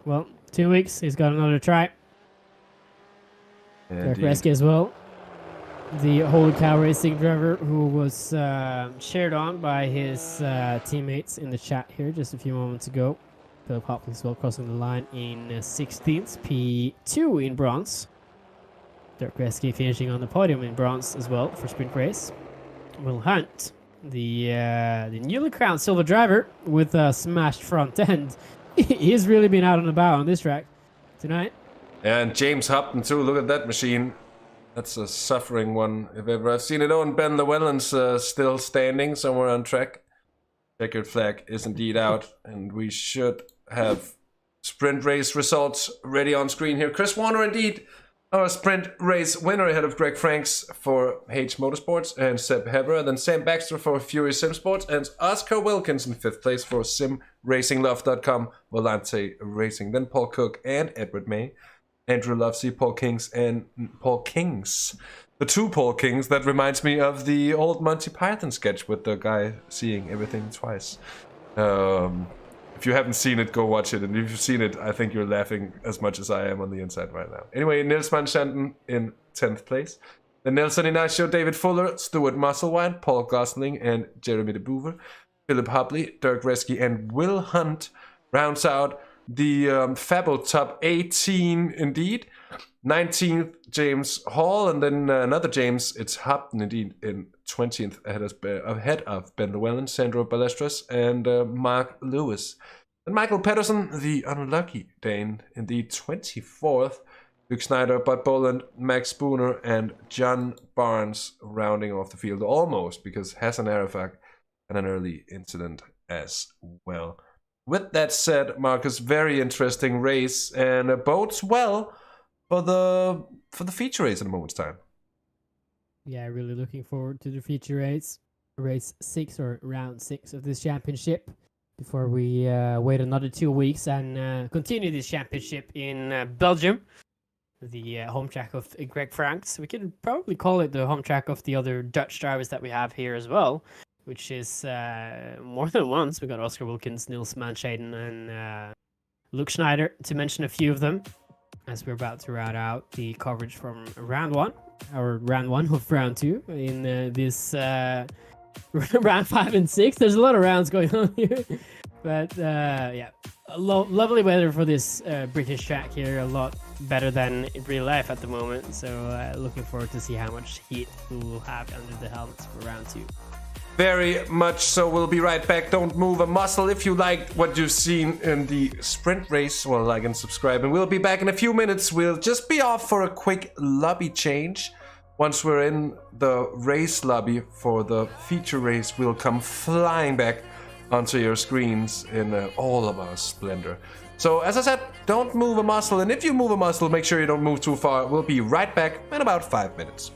Well, 2 weeks. He's got another try. Derek Reske as well. The Holy Cow Racing driver who was shared on by his teammates in the chat here just a few moments ago. Philip Hoffman as well crossing the line in 16th. P2 in bronze. Derek Reske finishing on the podium in bronze as well for sprint race. Will Hunt, the newly crowned silver driver with a smashed front end. He's really been out on the bow on this track tonight. And James Hopton too. Look at that machine. That's a suffering one if ever I've seen it. Oh, and Ben Llewellyn's still standing somewhere on track. Checkered flag is indeed out, and we should have sprint race results ready on screen here. Chris Warner indeed our sprint race winner ahead of Greg Franks for H Motorsports and Seb Hebera. Then Sam Baxter for Fury Sim Sports and Oscar Wilkins in 5th place for SimRacingLove.com, Volante Racing. Then Paul Cook and Edward May, Andrew Lovesey, Paul Kings. The 2 Paul Kings. That reminds me of the old Monty Python sketch with the guy seeing everything twice. If you haven't seen it, go watch it. And if you've seen it, I think you're laughing as much as I am on the inside right now. Anyway, Nils Manshanten in 10th place. Then Nelson Ignacio, David Fuller, Stuart Musselwhite, Paul Gosling, and Jeremy de Boever. Philip Hobley, Dirk Reske, and Will Hunt rounds out the Fabo top 18 indeed. 19th, James Hall, and then another James, it's Hopton indeed, in 20th ahead of Ben Llewellyn, Sandro Balestras, and Mark Lewis. And Michael Pedersen, the unlucky Dane, indeed 24th. Luke Snyder, Bud Boland, Max Spooner, and John Barnes rounding off the field almost, because Hassan Arafat had an early incident as well. With that said, Markus, very interesting race, and bodes well for the feature race in a moment's time. Yeah, really looking forward to the feature race. Race 6 or round 6 of this championship before we wait another 2 weeks and continue this championship in Belgium. the home track of Greg Franks. We could probably call it the home track of the other Dutch drivers that we have here as well, which is more than once. We got Oscar Wilkins, Niels Manshaden, and Luke Schneider, to mention a few of them, as we're about to round out the coverage from round one of round two in this round 5 and 6. There's a lot of rounds going on here, but yeah, lovely weather for this British track here. A lot better than in real life at the moment. So looking forward to see how much heat we will have under the helmets for round 2. Very much so. We'll be right back. Don't move a muscle. If you liked what you've seen in the sprint race, well, like and subscribe. And we'll be back in a few minutes. We'll just be off for a quick lobby change. Once we're in the race lobby for the feature race, we'll come flying back onto your screens in all of our splendor. So, as I said, don't move a muscle. And if you move a muscle, make sure you don't move too far. We'll be right back in about 5 minutes.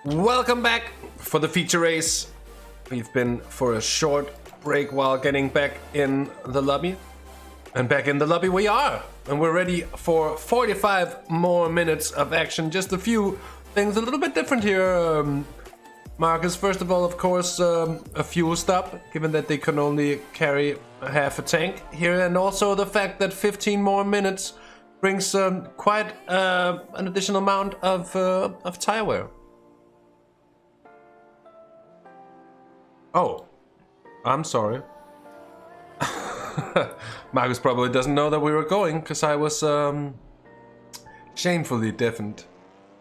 Welcome back for the feature race. We've been for a short break while getting back in the lobby. And back in the lobby we are. And we're ready for 45 more minutes of action. Just a few things a little bit different here. Markus, first of all, of course, a fuel stop, given that they can only carry half a tank here. And also the fact that 15 more minutes brings quite an additional amount of tire wear. Oh, I'm sorry. Markus probably doesn't know that we were going, because I was shamefully deafened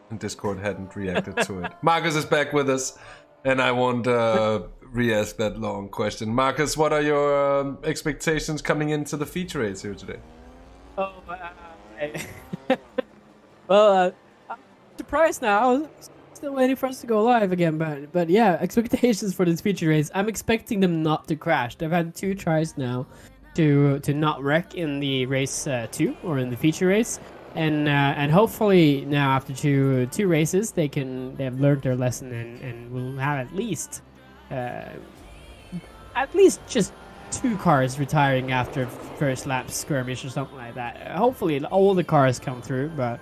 and Discord hadn't reacted to it. Markus is back with us, and I won't re-ask that long question. Markus, what are your expectations coming into the feature race here today? Oh, well, I'm surprised now. Still waiting for us to go live again, but yeah, expectations for this feature race. I'm expecting them not to crash. They've had 2 tries now to not wreck in the race 2 or in the feature race, and hopefully now after two races they have learned their lesson and will have at least just 2 cars retiring after first lap skirmish or something like that. Hopefully all the cars come through, but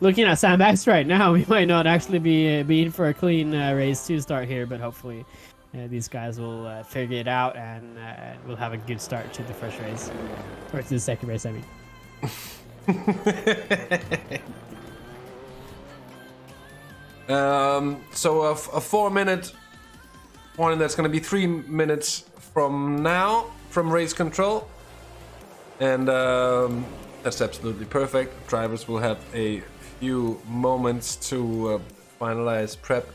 looking at Sandbags right now, we might not actually be in for a clean race to start here, but hopefully these guys will figure it out and we'll have a good start to the first race, or to the second race, I mean. So a 4-minute warning that's going to be 3 minutes from now from race control, and that's absolutely perfect. Drivers will have a few moments to finalize prep.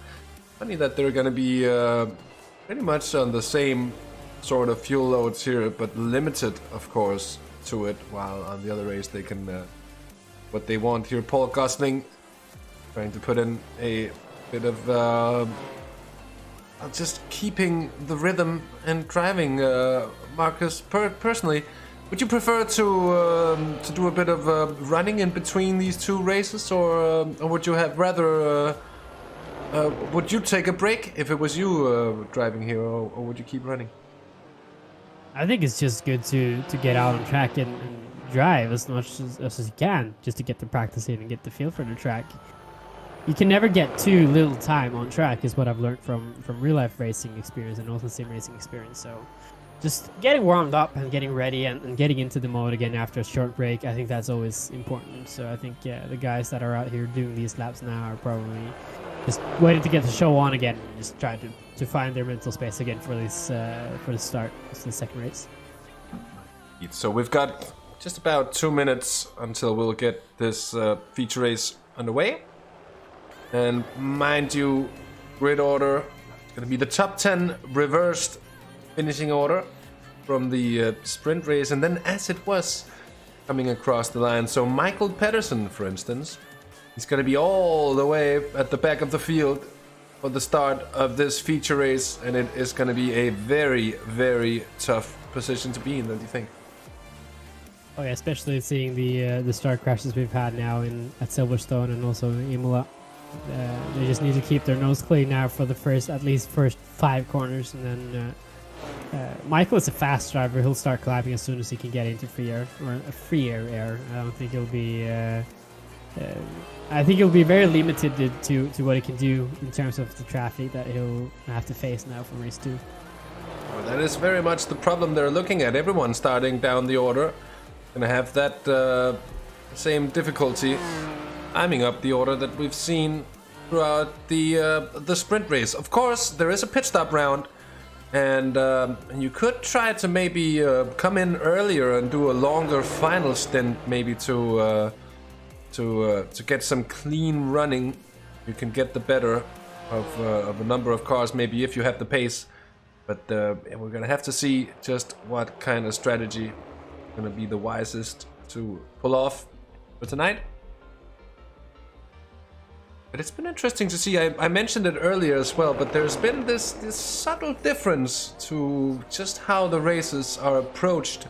Funny that they're going to be pretty much on the same sort of fuel loads here, but limited, of course, to it, while on the other race they can what they want here. Paul Gosling trying to put in a bit of just keeping the rhythm and driving. Markus, personally, would you prefer to do a bit of running in between these 2 races, or would you have rather would you take a break if it was you driving here, or would you keep running? I think it's just good to get out on track and drive as much as you can, just to get the practice in and get the feel for the track. You can never get too little time on track, is what I've learned from real life racing experience and also sim racing experience. So just getting warmed up and getting ready and getting into the mode again after a short break, I think that's always important. So I think, yeah, the guys that are out here doing these laps now are probably just waiting to get the show on again and just trying to find their mental space again for this for the start of the second race. So we've got just about 2 minutes until we'll get this feature race underway. And mind you, grid order is going to be the top 10 reversed finishing order from the sprint race, and then as it was coming across the line. So Michael Pedersen, for instance, he's going to be all the way at the back of the field for the start of this feature race, and it is going to be a very, very tough position to be in, don't you think? Oh yeah, especially seeing the start crashes we've had now at Silverstone and also Imola. They just need to keep their nose clean now for the first 5 corners, and then Michael is a fast driver. He'll start clapping as soon as he can get into free air, or a free air. I don't think he'll be. I think he'll be very limited to what he can do in terms of the traffic that he'll have to face now for race 2. Well, that is very much the problem they're looking at. Everyone starting down the order gonna have that same difficulty climbing up the order that we've seen throughout the sprint race. Of course, there is a pit stop round, and you could try to maybe come in earlier and do a longer final stint, maybe to get some clean running. You can get the better of a number of cars, maybe, if you have the pace. But we're gonna have to see just what kind of strategy is gonna be the wisest to pull off for tonight. But it's been interesting to see. I mentioned it earlier as well, but there's been this subtle difference to just how the races are approached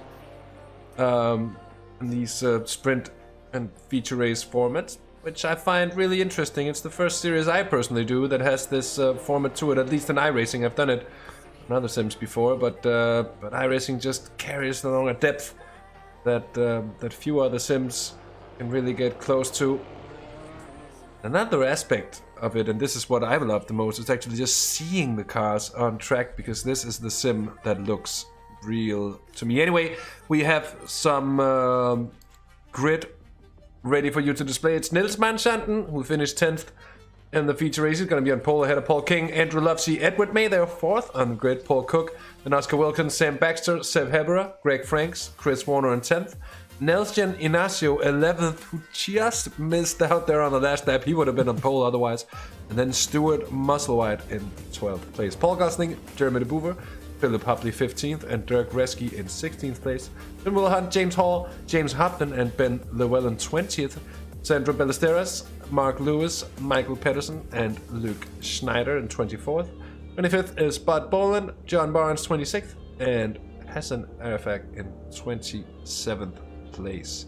in these sprint and feature race formats. which I find really interesting. It's the first series I personally do that has this format to it, at least in iRacing. I've done it in other sims before, but iRacing just carries along a depth that few other sims can really get close to. Another aspect of it, and this is what I love the most, is actually just seeing the cars on track, because this is the sim that looks real to me. Anyway, we have some grid ready for you to display. It's Nils Manshanten, who finished 10th in the feature race. He's going to be on pole ahead of Paul King, Andrew Lovesey, Edward May. They're 4th on the grid. Paul Cook, then Oscar Wilkins, Sam Baxter, Seb Hebera, Greg Franks, Chris Warner in 10th. Nelson Inacio 11th, who just missed out there on the last lap. He would have been on pole otherwise. And then Stuart Musselwhite in 12th place. Paul Gosling, Jeremy de Boever, Philip Hopley 15th, and Dirk Reski in 16th place. Then Will Hunt, James Hall, James Hopton, and Ben Llewellyn 20th. Sandra Ballesteros, Mark Lewis, Michael Pedersen, and Luke Schneider in 24th. 25th is Bud Boland, John Barnes 26th, and Hassan Arafak in 27th place.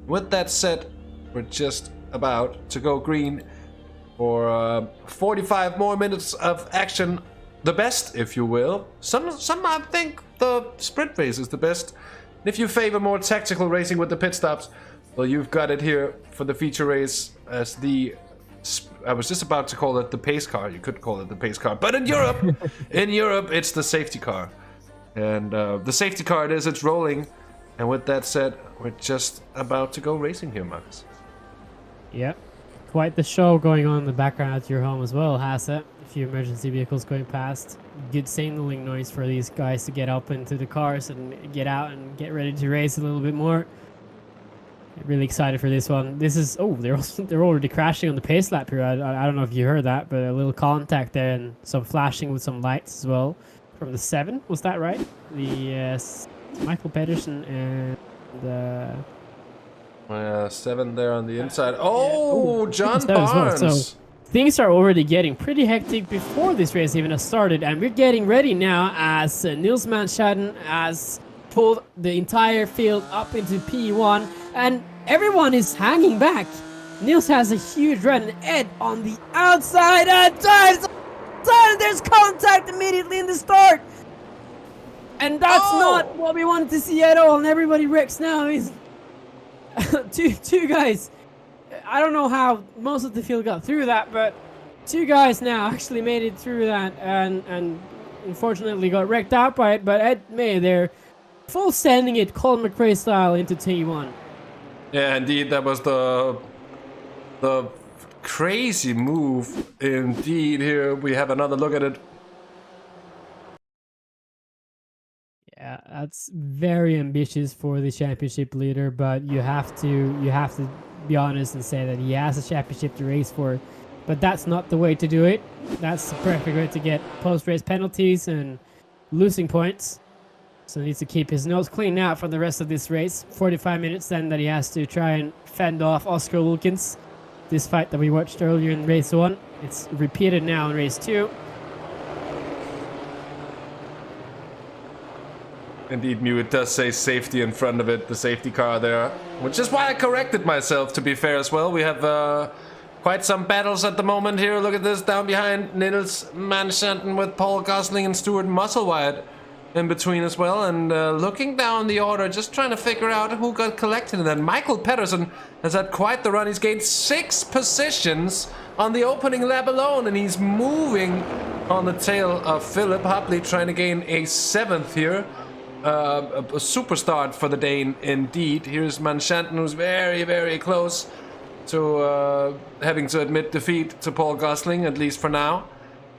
With that said, we're just about to go green for 45 more minutes of action. The best, if you will. Some might think the sprint race is the best. If you favor more tactical racing with the pit stops, well, you've got it here for the feature race as the... I was just about to call it the pace car. You could call it the pace car, but in Europe, it's the safety car. And the safety car it is. It's rolling. And with that said, we're just about to go racing here, Markus. Yep. Quite the show going on in the background at your home as well, Hasse. A few emergency vehicles going past. Good signaling noise for these guys to get up into the cars and get out and get ready to race a little bit more. Really excited for this one. This is... Oh, they're already crashing on the pace lap here. I don't know if you heard that, but a little contact there and some flashing with some lights as well. From the 7, was that right? The Michael Pedersen and... 7 there on the inside. Oh, John Barnes. Well. So things are already getting pretty hectic before this race even has started, and we're getting ready now as Nils Manshaden has pulled the entire field up into P1, and everyone is hanging back. Nils has a huge run, and Ed on the outside and drives outside, and there's contact immediately in the start. And that's not what we wanted to see at all, and everybody wrecks now. He's two guys. I don't know how most of the field got through that, but two guys now actually made it through that and unfortunately got wrecked out by it. But Ed May, they're full sending it Colin McRae style into T1. Yeah, indeed, that was the crazy move. Indeed, here we have another look at it. Yeah, that's very ambitious for the championship leader, but you have to be honest and say that he has a championship to race for. But that's not the way to do it. That's the perfect way to get post-race penalties and losing points. So he needs to keep his nose clean now for the rest of this race. 45 minutes then that he has to try and fend off Oscar Wilkins. This fight that we watched earlier in race 1. It's repeated now in race 2. Indeed, Mew, it does say safety in front of it, the safety car there. Which is why I corrected myself, to be fair as well. We have quite some battles at the moment here. Look at this, down behind Nils Manshanten with Paul Gosling and Stuart Musselwhite in between as well. And looking down the order, just trying to figure out who got collected. And then Michael Pedersen has had quite the run. He's gained 6 positions on the opening lap alone, and he's moving on the tail of Philip Hopley, trying to gain a 7th here. A super start for the Dane, indeed. Here's Manshanten, who's very, very close to having to admit defeat to Paul Gosling, at least for now.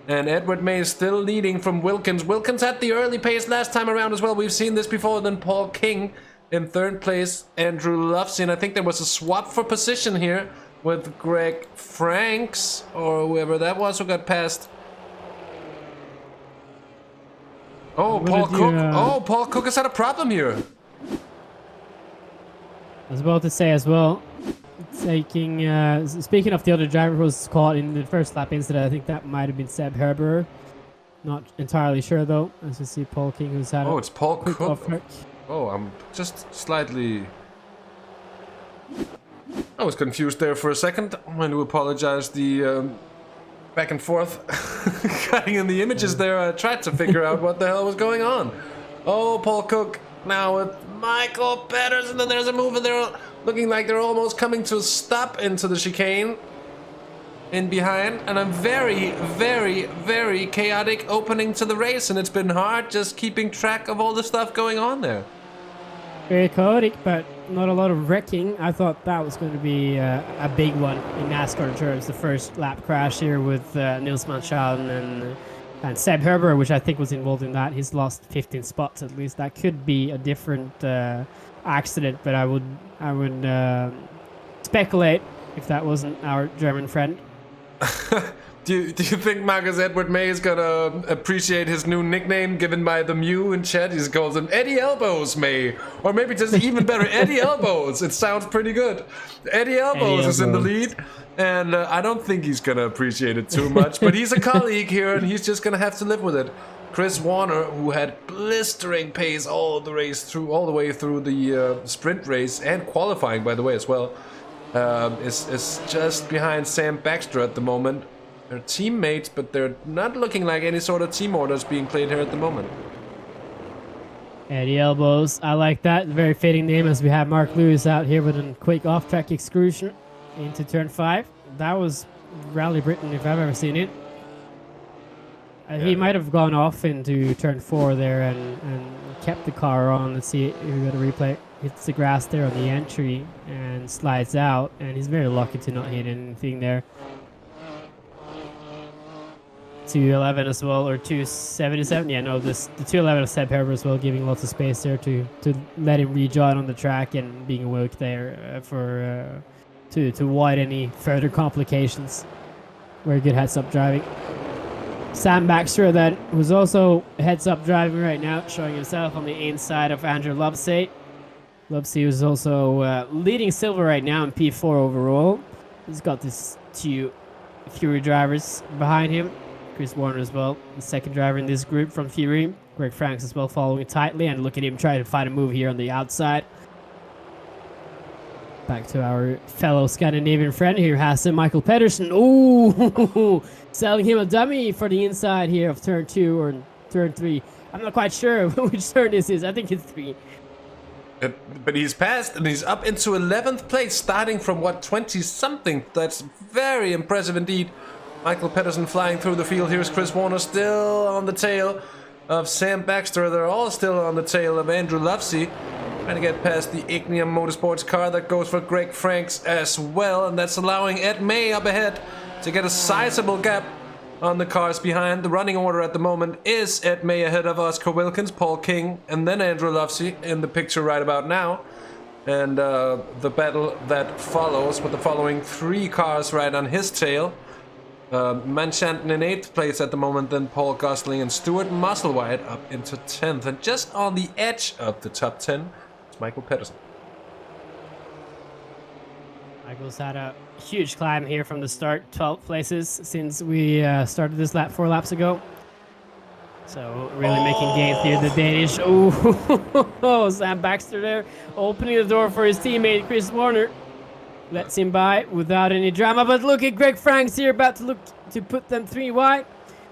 And Edward May is still leading from Wilkins. Wilkins had the early pace last time around as well. We've seen this before. Then Paul King in 3rd place. Andrew Lovesey, and I think there was a swap for position here with Greg Franks, or whoever that was who got past. Oh, Paul Cook. Paul Cook has had a problem here. I was about to say as well, speaking of the other driver who was caught in the first lap incident, I think that might have been Seb Hebera. Not entirely sure though, as you see Paul King, who's had it's Paul Cook. Off-track. Oh, I'm just slightly... I was confused there for a second. I do apologize. The back and forth cutting in the images there. I tried to figure out what the hell was going on. Oh, Paul Cook now with Michael Pedersen, and there's a move, and they're looking like they're almost coming to a stop into the chicane in behind, and a very, very, very chaotic opening to the race, and it's been hard just keeping track of all the stuff going on there. Very chaotic, but not a lot of wrecking. I thought that was going to be a big one in NASCAR terms. The first lap crash here with Nils Manshagen and Seb Herber, which I think was involved in that. He's lost 15 spots at least. That could be a different accident, but I would speculate if that wasn't our German friend. Do you think Marcus Edward May is gonna appreciate his new nickname given by the Mew in chat? He calls him Eddie Elbows May, or maybe just even better, Eddie Elbows. It sounds pretty good. Eddie Elbows is in the lead, and I don't think he's gonna appreciate it too much. But he's a colleague here, and he's just gonna have to live with it. Chris Warner, who had blistering pace all the way through the sprint race and qualifying, by the way, as well, is just behind Sam Baxter at the moment. They're teammates, but they're not looking like any sort of team orders being played here at the moment. Eddie Elbows, I like that. Very fitting name as we have Mark Lewis out here with a quick off-track excursion into turn 5. That was Rally Britain if I've ever seen it. He might have gone off into turn 4 there and kept the car on. Let's see if we got a replay. Hits the grass there on the entry and slides out, and he's very lucky to not hit anything there. 211 as well, or 277. Yeah, no, the 211 of Seb Herber as well, giving lots of space there to let him rejoin on the track and being awake there to avoid any further complications. Very good heads-up driving. Sam Baxter then, who's also heads-up driving right now, showing himself on the inside of Andrew Lovesay. Lovesay is also leading silver right now in P4 overall. He's got these 2 Fury drivers behind him. Chris Warner as well, the second driver in this group from Fury. Greg Franks as well following tightly, and look at him trying to find a move here on the outside. Back to our fellow Scandinavian friend here, Hasse, Michael Pedersen. Ooh, selling him a dummy for the inside here of turn 2 or turn 3. I'm not quite sure which turn this is. I think it's 3. But he's passed, and he's up into 11th place, starting from, 20-something. That's very impressive indeed. Michael Pedersen flying through the field. Here's Chris Warner still on the tail of Sam Baxter. They're all still on the tail of Andrew Lovesay. Trying to get past the Ignium Motorsports car. That goes for Greg Franks as well, and that's allowing Ed May up ahead to get a sizable gap on the cars behind. The running order at the moment is Ed May ahead of Oscar Wilkins, Paul King, and then Andrew Lovesay in the picture right about now. And the battle that follows with the following 3 cars right on his tail. Manchanton in 8th place at the moment, then Paul Gosling and Stuart Musselwhite up into 10th. And just on the edge of the top 10 is Michael Pedersen. Michael's had a huge climb here from the start, 12 places since we started this lap 4 laps ago. So really making gains here, the Danish. Oh, Sam Baxter there, opening the door for his teammate Chris Warner. Lets him by without any drama, but look at Greg Franks here, about to look to put them 3 wide.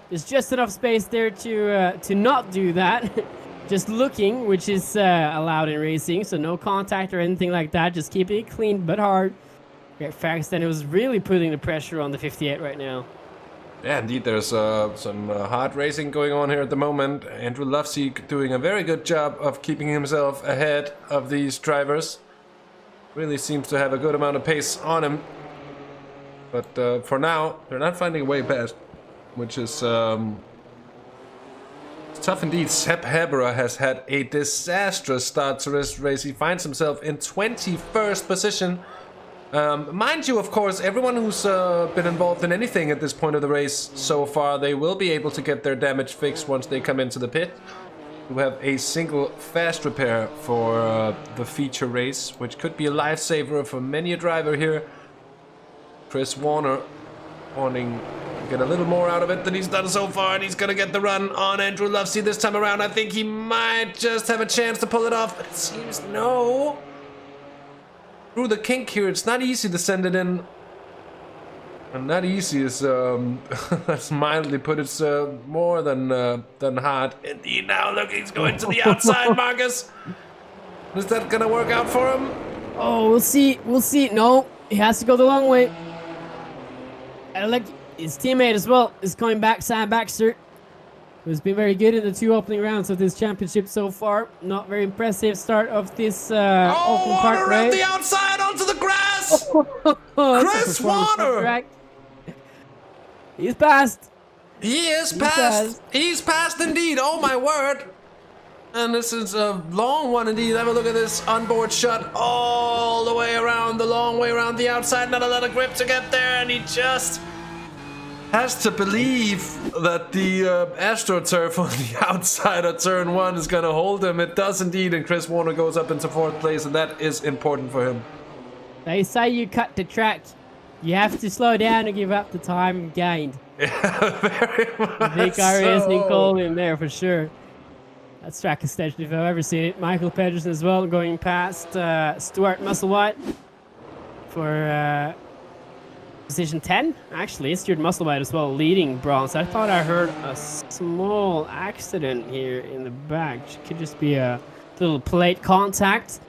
There's just enough space there to not do that. Just looking, which is allowed in racing, so no contact or anything like that. Just keeping it clean but hard. Greg Franks then was really putting the pressure on the 58 right now. Yeah, indeed, there's some hard racing going on here at the moment. Andrew Lovesay doing a very good job of keeping himself ahead of these drivers. Really seems to have a good amount of pace on him. But for now, they're not finding a way past, which is tough indeed. Seb Herber has had a disastrous start to this race. He finds himself in 21st position. Mind you, of course, everyone who's been involved in anything at this point of the race so far, they will be able to get their damage fixed once they come into the pit. We have a single fast repair for the feature race, which could be a lifesaver for many a driver here. Chris Warner wanting to get a little more out of it than he's done so far, and he's going to get the run on Andrew Lovesay this time around. I think he might just have a chance to pull it off, but it seems no. through the kink here. It's not easy to send it in. And not easy is that's mildly put. It's more than hard. Indeed, now look, he's going to the outside, Markus. Is that gonna work out for him? Oh, we'll see. We'll see. No, he has to go the long way. And like his teammate as well is coming back, Sam Baxter, who's been very good in the 2 opening rounds of this championship so far. Not very impressive start of this Oulton Park around race. the outside onto the grass. Chris Warner. He's passed. He is passed. He's passed indeed. Oh my word. And this is a long one indeed. Have a look at this onboard shot all the way around, the long way around the outside. Not a lot of grip to get there, and he just has to believe that the AstroTurf on the outside of turn 1 is going to hold him. It does indeed, and Chris Warner goes up into 4th place, and that is important for him. They say you cut the track. You have to slow down and give up the time gained. Yeah, very much. I think iRacing called him there for sure. That's track extension if I've ever seen it. Michael Pedersen as well, going past Stuart Musselwhite for position 10. Actually, Stuart Musselwhite as well, leading bronze. I thought I heard a small accident here in the back. It could just be a little plate contact.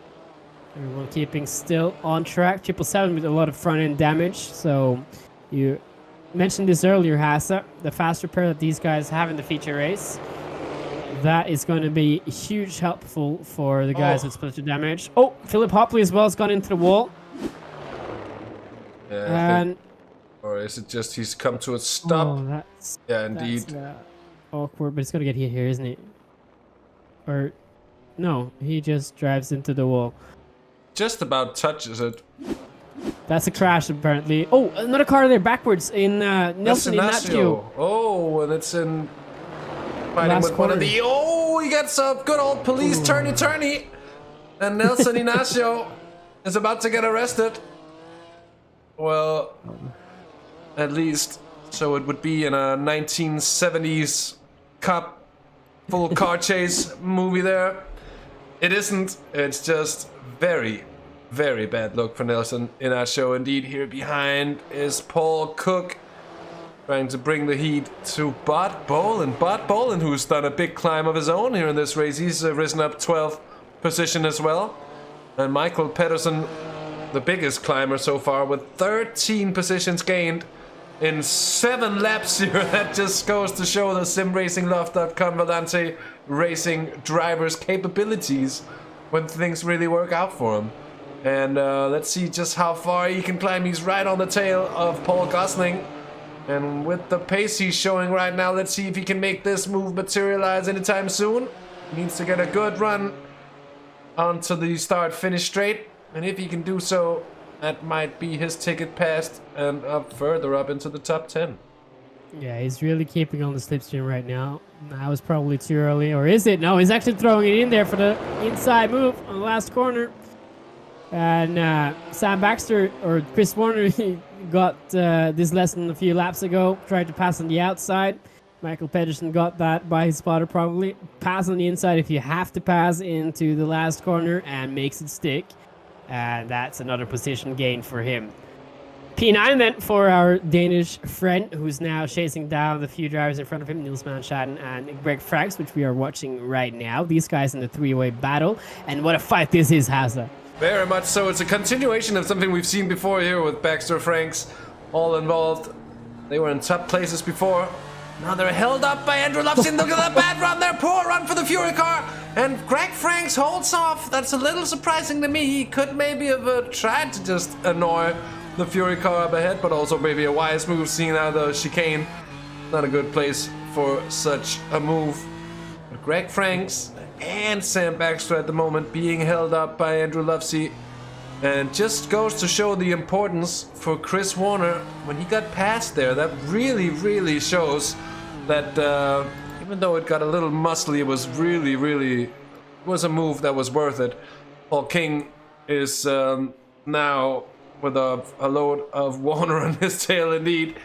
Everyone keeping still on track. 777 with a lot of front end damage. So you mentioned this earlier, Hasse, the fast repair that these guys have in the feature race. That is going to be huge helpful for the guys with splinter damage. Oh, Philip Hopley as well has gone into the wall. Yeah, and or is it just he's come to a stop? Oh, yeah, indeed. That's, awkward, but he's going to get hit here, isn't he? Or no, he just drives into the wall. Just about touches it. That's a crash, apparently. Oh, another car there backwards in Nelson Ignacio. Oh, and it's in fighting Last with corner. one of the. Oh, he gets a good old police turny. And Nelson Ignacio is about to get arrested. Well, at least. So it would be in a 1970s cop full car chase movie there. It isn't. It's just very, very bad look for Nelson Ignacio. Indeed, here behind is Paul Cook, trying to bring the heat to Bot Boland, who's done a big climb of his own here in this race. He's risen up 12th position as well. And Michael Pedersen, the biggest climber so far, with 13 positions gained in 7 laps here. That just goes to show the simracingloft.com Volante racing drivers' capabilities when things really work out for him. And let's see just how far he can climb. He's right on the tail of Paul Gosling. And with the pace he's showing right now, let's see if he can make this move materialize anytime soon. He needs to get a good run onto the start-finish straight. And if he can do so, that might be his ticket past and up further up into the top 10. Yeah, he's really keeping on the slipstream right now. That was probably too early. Or is it? No, he's actually throwing it in there for the inside move on the last corner. And Sam Baxter, or Chris Warner, he got this lesson a few laps ago. Tried to pass on the outside. Michael Pedersen got that by his spotter probably. Pass on the inside if you have to pass into the last corner and makes it stick. And that's another position gain for him. P9 then for our Danish friend, who's now chasing down the few drivers in front of him, Niels Manschatten and Greg Franks, which we are watching right now. These guys in the three-way battle. And what a fight this is, Hasse. Very much so. It's a continuation of something we've seen before here with Baxter, Franks, all involved. They were in top places before. Now they're held up by Andrew Lufsen. Look at that bad run there. Poor run for the Fury car. And Greg Franks holds off. That's a little surprising to me. He could maybe have tried to just annoy the Fury car up ahead, but also maybe a wise move, seeing out the chicane. Not a good place for such a move. But Greg Franks and Sam Baxter at the moment being held up by Andrew Lufsen. And just goes to show the importance for Chris Warner when he got past there. That really, really shows that even though it got a little muscly, it was really was a move that was worth it. Paul King is now with a load of Warner on his tail indeed.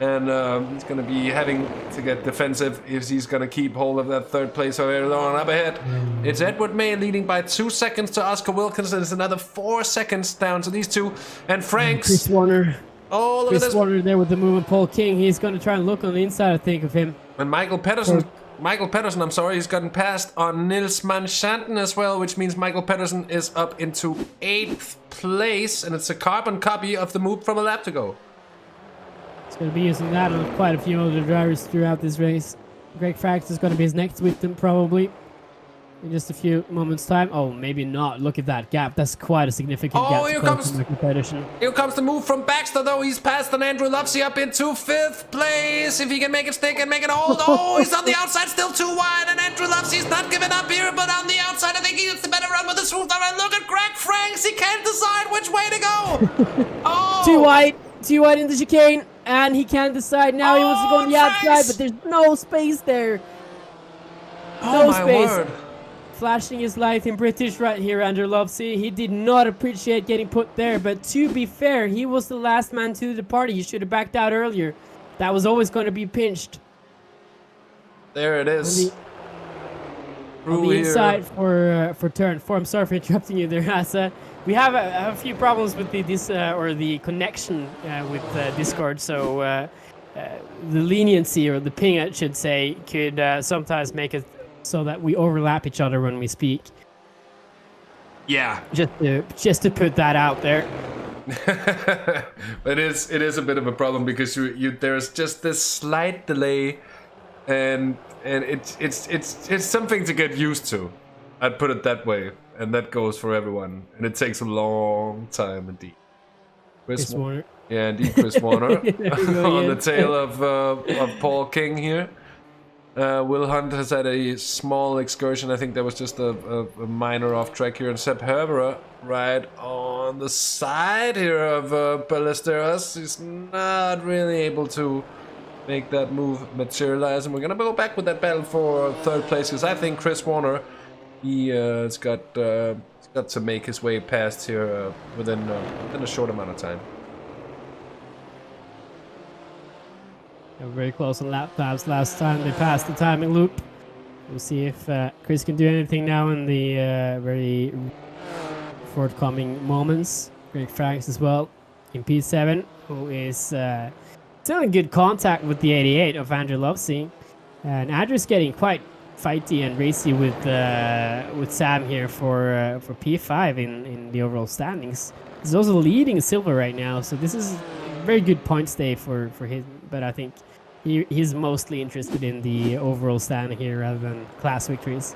And he's going to be having to get defensive if he's going to keep hold of that third place so very long. Up ahead, it's Edward May leading by 2 seconds to Oscar Wilkinson. It's another 4 seconds down to these two. And Franks. Chris Warner. Oh, look Chris at this. Warner there with the move. And Paul King, he's going to try and look on the inside, I think, of him. And Michael Pedersen, I'm sorry, he's gotten passed on Nils Manchanten as well, which means Michael Pedersen is up into 8th place. And it's a carbon copy of the move from a lap to go. He's going to be using that on quite a few other drivers throughout this race. Greg Franks is going to be his next victim, probably. In just a few moments' time. Oh, maybe not. Look at that gap. That's quite a significant gap. Here comes the move from Baxter, though. He's passed on Andrew Lovesey up into 5th place. If he can make it stick and make it hold. Oh, he's on the outside, still too wide. And Andrew Lovesey's not giving up here, but on the outside, I think he gets the better run with the smooth run. Look at Greg Franks. He can't decide which way to go. Oh. Too wide in the chicane. And he can't decide now. He wants to go on the outside, but there's no space there. No space. Word. Flashing his light in British right here, Andrew Lovesey. He did not appreciate getting put there, but to be fair, he was the last man to the party. He should have backed out earlier. That was always going to be pinched. There it is. On the inside for turn 4. I'm sorry for interrupting you there, Hasse. We have a few problems with the connection with Discord, so the leniency, or the ping, I should say, could sometimes make it so that we overlap each other when we speak. Yeah. Just to put that out there. But it is a bit of a problem because there's just this slight delay, and it's something to get used to. I'd put it that way, and that goes for everyone, and it takes a long time indeed. Chris Warner. Yeah, indeed, Chris Warner on the tail of Paul King here. Will Hunt has had a small excursion. I think that was just a minor off track here. And Sepp Herberer right on the side here of Ballesteros. He's not really able to make that move materialize. And we're going to go back with that battle for 3rd place, because I think Chris Warner, he's got to make his way past here within a short amount of time. They were very close on lap times last time. They passed the timing loop. We'll see if Chris can do anything now in the very forthcoming moments. Greg Franks as well in P7, who is still in good contact with the 88 of Andrew Lovesey. And Andrew's getting quite fighty and racy with Sam here for P5 in the overall standings. He's also leading silver right now, so this is a very good points day for him. But I think he's mostly interested in the overall stand here rather than class victories.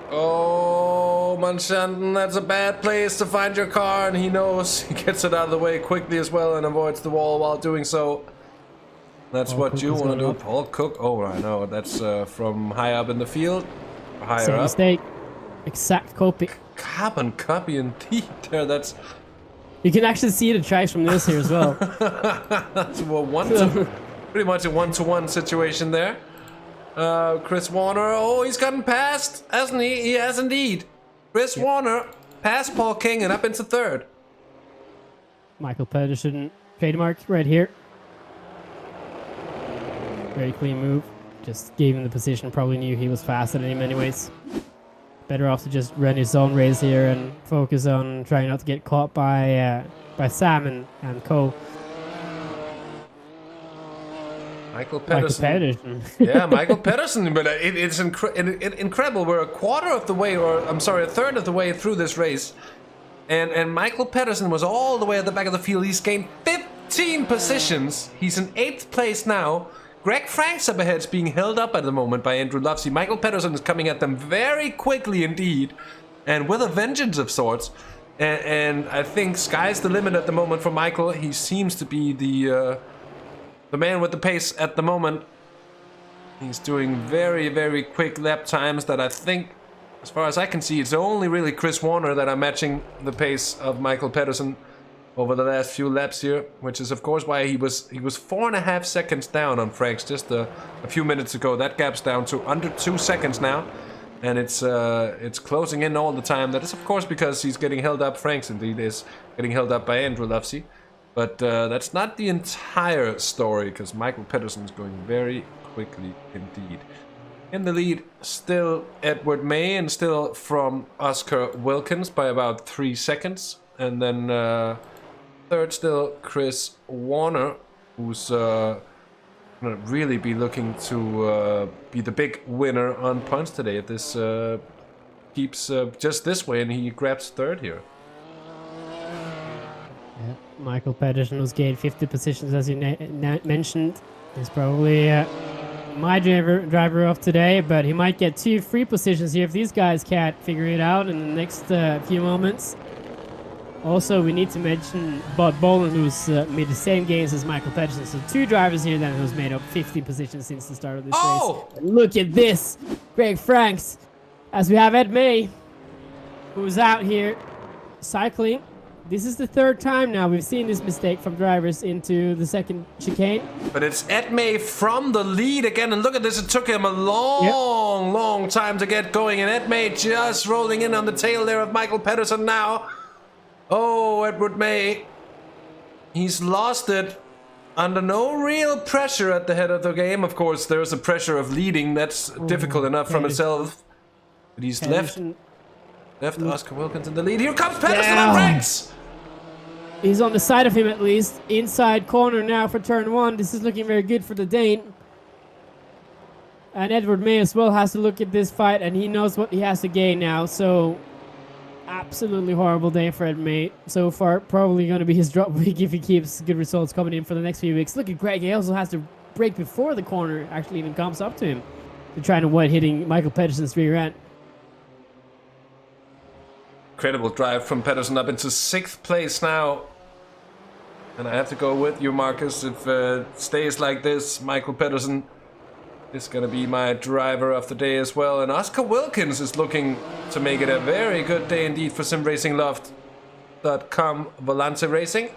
Oh, Manchanten, that's a bad place to find your car, and he knows. He gets it out of the way quickly as well and avoids the wall while doing so. That's what you want to do. Paul Cook. Oh, I know. That's from high up in the field. Higher Same up. mistake. Exact copy. Carbon copy indeed. There, that's... You can actually see the tracks from this here as well. That's pretty much a one-to-one situation there. Chris Warner. Oh, he's gotten past, hasn't he? He has indeed. Chris Warner past Paul King and up into 3rd. Michael Pedersen trademark right here. Very clean move. Just gave him the position. Probably knew he was faster than him anyways. Better off to just run his own race here and focus on trying not to get caught by Sam and Co. Michael Pedersen. Yeah, Michael Pedersen. But it's incredible. We're a quarter of the way, or I'm sorry, a third of the way through this race. And Michael Pedersen was all the way at the back of the field. He's gained 15 positions. He's in 8th place now. Greg Franks up ahead is being held up at the moment by Andrew Lovesey. Michael Pedersen is coming at them very quickly indeed, and with a vengeance of sorts. And I think sky's the limit at the moment for Michael. He seems to be the man with the pace at the moment. He's doing very, very quick lap times that I think, as far as I can see, it's only really Chris Warner that are matching the pace of Michael Pedersen over the last few laps here, which is of course why he was 4.5 seconds down on Franks just a few minutes ago. That gap's down to under 2 seconds now, and it's closing in all the time. That is of course because he's getting held up. Franks indeed is getting held up by Andrew Lovesey. But that's not the entire story, because Michael Pedersen is going very quickly indeed. In the lead, still Edward May, and still from Oscar Wilkins by about 3 seconds. And then third, still Chris Warner, who's gonna really be looking to be the big winner on points today if this keeps just this way and he grabs third here. Yeah, Michael Pedersen was gained 50 positions, as you mentioned. He's probably my driver of today, but he might get 2 free positions here if these guys can't figure it out in the next few moments. Also, we need to mention Bud Boland, who's made the same gains as Michael Pedersen. So 2 drivers here then who's made up 50 positions since the start of this race. Look at this! Greg Franks, as we have Ed May, who's out here cycling. This is the 3rd time now we've seen this mistake from drivers into the second chicane. But it's Ed May from the lead again, and look at this, it took him a long time to get going, and Ed May just rolling in on the tail there of Michael Pedersen now. Oh, Edward May, he's lost it under no real pressure at the head of the game. Of course, there's a pressure of leading, that's difficult enough from itself. But he's left Oscar Wilkins in the lead. Here comes Pedersen on brakes! He's on the side of him at least. Inside corner now for turn 1. This is looking very good for the Dane. And Edward May as well has to look at this fight, and he knows what he has to gain now. So, absolutely horrible day for Ed May so far. Probably going to be his drop week if he keeps good results coming in for the next few weeks. Look at Greg. He also has to brake before the corner actually even comes up to him. They're trying to avoid hitting Michael Pedersen's rear end. Incredible drive from Pedersen up into 6th place now. And I have to go with you, Markus. If it stays like this, Michael Pedersen is going to be my driver of the day as well. And Oscar Wilkins is looking to make it a very good day indeed for SimRacingLoft.com Volante Racing.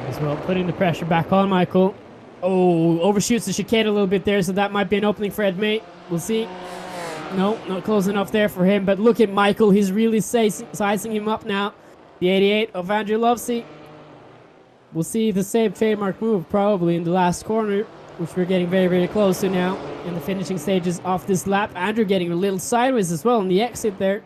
As well, putting the pressure back on Michael. Oh, overshoots the chicane a little bit there, so that might be an opening for Ed May. We'll see. No, not close enough there for him. But look at Michael. He's really sizing him up now. The 88 of Andrew Lovesey. We'll see the same trademark move probably in the last corner, which we're getting very, very close to now in the finishing stages of this lap. Andrew getting a little sideways as well in the exit there.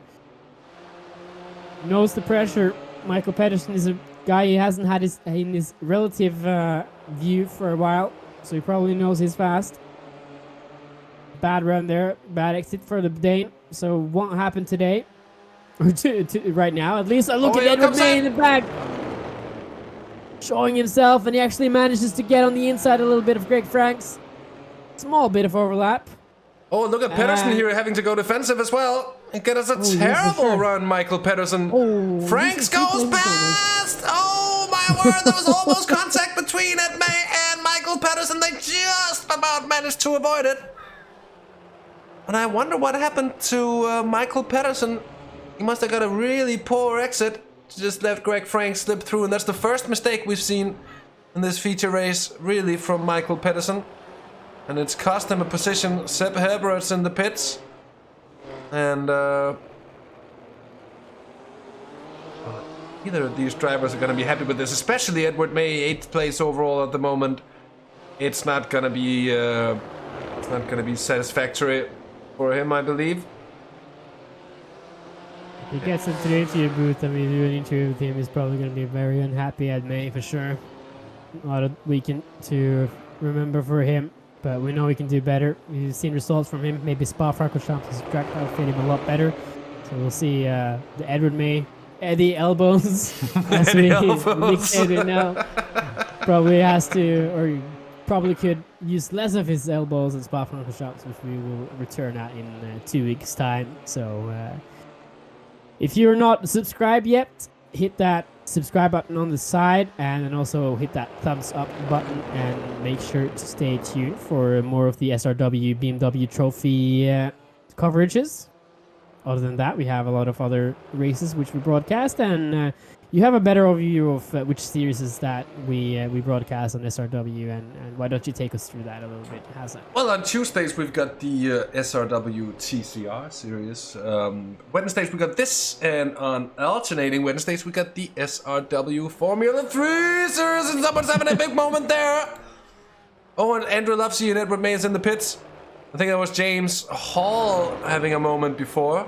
Knows the pressure. Michael Pedersen is a guy he hasn't had in his relative view for a while, so he probably knows he's fast. Bad run there, bad exit for the Dane, so won't happen today, or right now at least. Look at Edward May in the back, showing himself, and he actually manages to get on the inside a little bit of Greg Franks. Small bit of overlap. Oh, look at Pedersen here having to go defensive as well. And get us a terrible run, Michael Pedersen. Franks goes past! Oh my word, there was almost contact between Ed May and Michael Pedersen. They just about managed to avoid it. And I wonder what happened to Michael Pedersen. He must have got a really poor exit. Just let Greg Franks slip through, and that's the first mistake we've seen in this feature race, really, from Michael Pedersen. And it's cost him a position. Seb Herbert's in the pits. And either of these drivers are going to be happy with this, especially Edward May, 8th place overall at the moment. It's not going to be satisfactory for him, I believe. If he gets into the interview booth and we do an interview with him, he's probably going to be very unhappy at May for sure. A lot of weekend to remember for him, but we know we can do better. We've seen results from him. Maybe Spa-Francorchamps has track outfit him a lot better. So we'll see the Edward May, Eddie Elbows, as we nicknamed it now. Probably has to, or probably could use less of his elbows in Spa-Francorchamps, which we will return at in 2 weeks' time. So if you're not subscribed yet, hit that subscribe button on the side, and then also hit that thumbs up button, and make sure to stay tuned for more of the SRW BMW Trophy coverages other than that, we have a lot of other races which we broadcast, and you have a better overview of which series is that we broadcast on SRW, and why don't you take us through that a little bit, Hasse? Well, on Tuesdays we've got the SRW TCR series. Wednesdays we got this, and on alternating Wednesdays we got the SRW Formula 3 series, and someone's having a big moment there. Oh, and Andrew loves you, and Edward May is in the pits. I think that was James Hall having a moment before.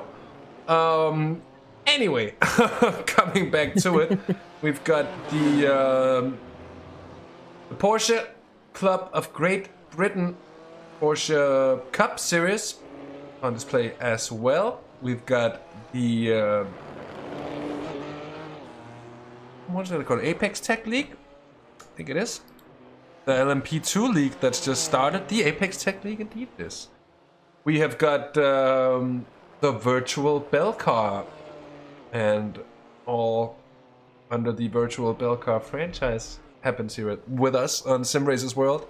Anyway, coming back to it, we've got the Porsche Club of Great Britain Porsche Cup Series on display as well. We've got the what's it called? Apex Tech League? I think it is. The LMP2 League that's just started. The Apex Tech League indeed is. We have got the virtual bell car, and all under the virtual bell car franchise happens here with us on Simracersworld.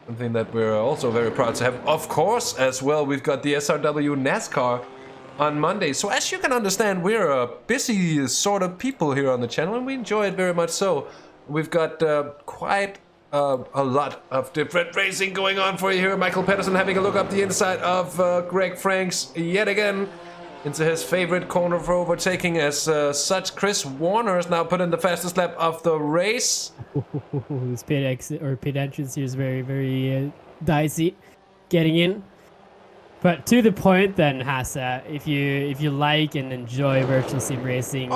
Something that we're also very proud to have. Of course, as well, we've got the SRW NASCAR on Monday. So as you can understand, we're a busy sort of people here on the channel, and we enjoy it very much so. We've got quite a lot of different racing going on for you here. Michael Pedersen having a look up the inside of Greg Franks yet again into his favorite corner for overtaking. As such, Chris Warner is now put in the fastest lap of the race. This pit exit or pit entrance here is very, very dicey getting in. But to the point then, Hasse, if you like and enjoy virtual sim racing,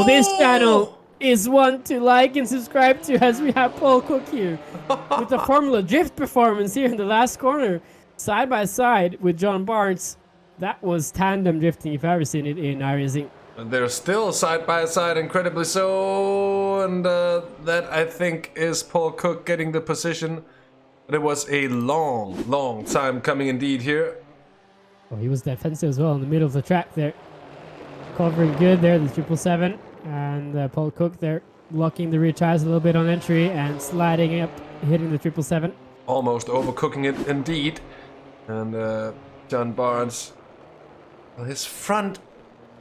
this channel is one to like and subscribe to, as we have Paul Cook here with the Formula Drift performance here in the last corner, side by side with John Barnes. That was tandem drifting, if I've ever seen it in iRacing. And they're still side by side, incredibly so, and that I think is Paul Cook getting the position. But it was a long time coming indeed here. Oh, he was defensive as well in the middle of the track there. Covering good there, the 777. And Paul Cook there locking the rear tires a little bit on entry and sliding up, hitting the 777. Almost overcooking it indeed. And John Barnes, his front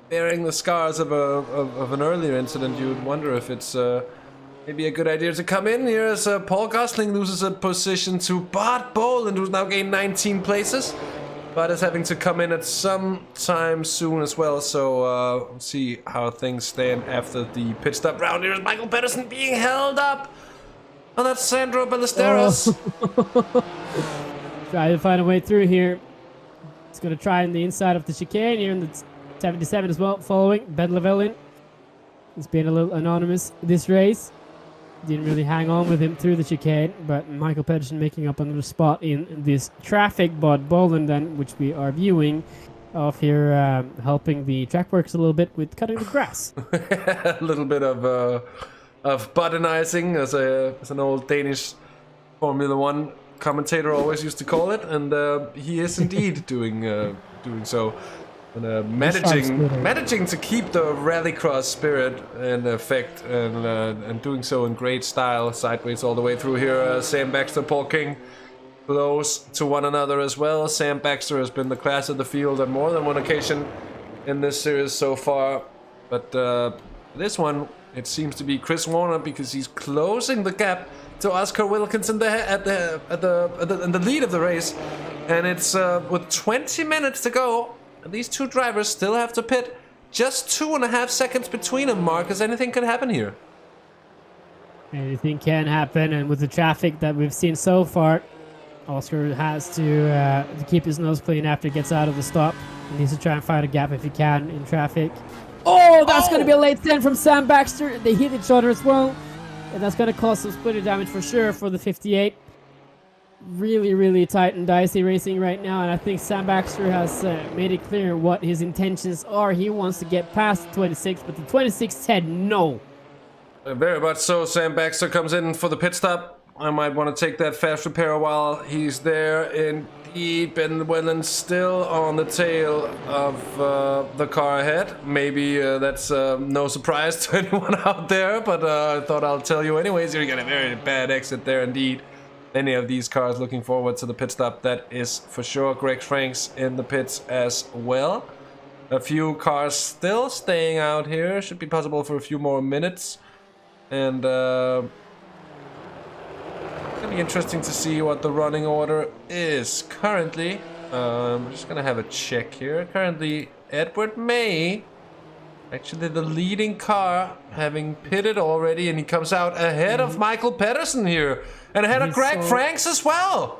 bearing the scars of an earlier incident. You would wonder if it's maybe a good idea to come in here as Paul Gosling loses a position to Bart Boland, who's now gained 19 places. But is having to come in at some time soon as well, so we'll see how things stand after the pit stop round. Here is Michael Pedersen being held up. Oh, that's Sandro Ballesteros. Try to find a way through here. He's going to try in the inside of the chicane here in the 77 as well, following Ben Lavellin. He's been a little anonymous this race. Didn't really hang on with him through the chicane, but Michael Pedersen making up another spot in this traffic. But Boland then, which we are viewing off here, helping the track works a little bit with cutting the grass. A little bit of buttonizing, as an old Danish Formula One commentator always used to call it, and he is indeed doing so. And managing to keep the rallycross spirit in effect, and doing so in great style, sideways all the way through here. Sam Baxter, Paul King, close to one another as well. Sam Baxter has been the class of the field on more than one occasion in this series so far, but this one it seems to be Chris Warner, because he's closing the gap to Oscar Wilkinson at the lead of the race, and it's with 20 minutes to go. These two drivers still have to pit. Just 2.5 seconds between them, Markus. Anything could happen here. Anything can happen, and with the traffic that we've seen so far, Oscar has to keep his nose clean after he gets out of the stop. He needs to try and find a gap if he can in traffic. Oh, that's going to be a late send from Sam Baxter. They hit each other as well, and that's going to cause some splitter damage for sure for the 58. Really, really tight and dicey racing right now, and I think Sam Baxter has made it clear what his intentions are. He wants to get past the 26, but the 26 said no. Very much so. Sam Baxter comes in for the pit stop. I might want to take that fast repair while he's there. Indeed, Ben Whelan still on the tail of the car ahead. Maybe that's no surprise to anyone out there, but I thought I'll tell you anyways. You got a very bad exit there indeed. Any of these cars looking forward to the pit stop, that is for sure. Greg Franks in the pits as well. A few cars still staying out here. Should be possible for a few more minutes. And it's gonna be interesting to see what the running order is. Currently, I'm just gonna have a check here. Currently, Edward May, actually the leading car, having pitted already, and he comes out ahead of Michael Pedersen here. And ahead of Greg Franks as well.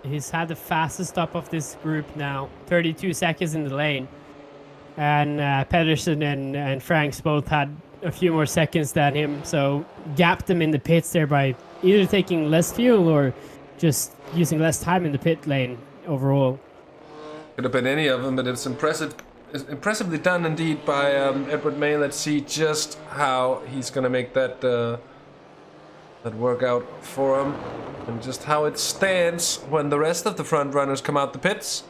He's had the fastest stop of this group now. 32 seconds in the lane. And Pedersen and Franks both had a few more seconds than him, so gapped them in the pits there by either taking less fuel or just using less time in the pit lane overall. Could have been any of them, but it's impressively done indeed by Edward May. Let's see just how he's gonna make that that work out for him, and just how it stands when the rest of the front runners come out the pits.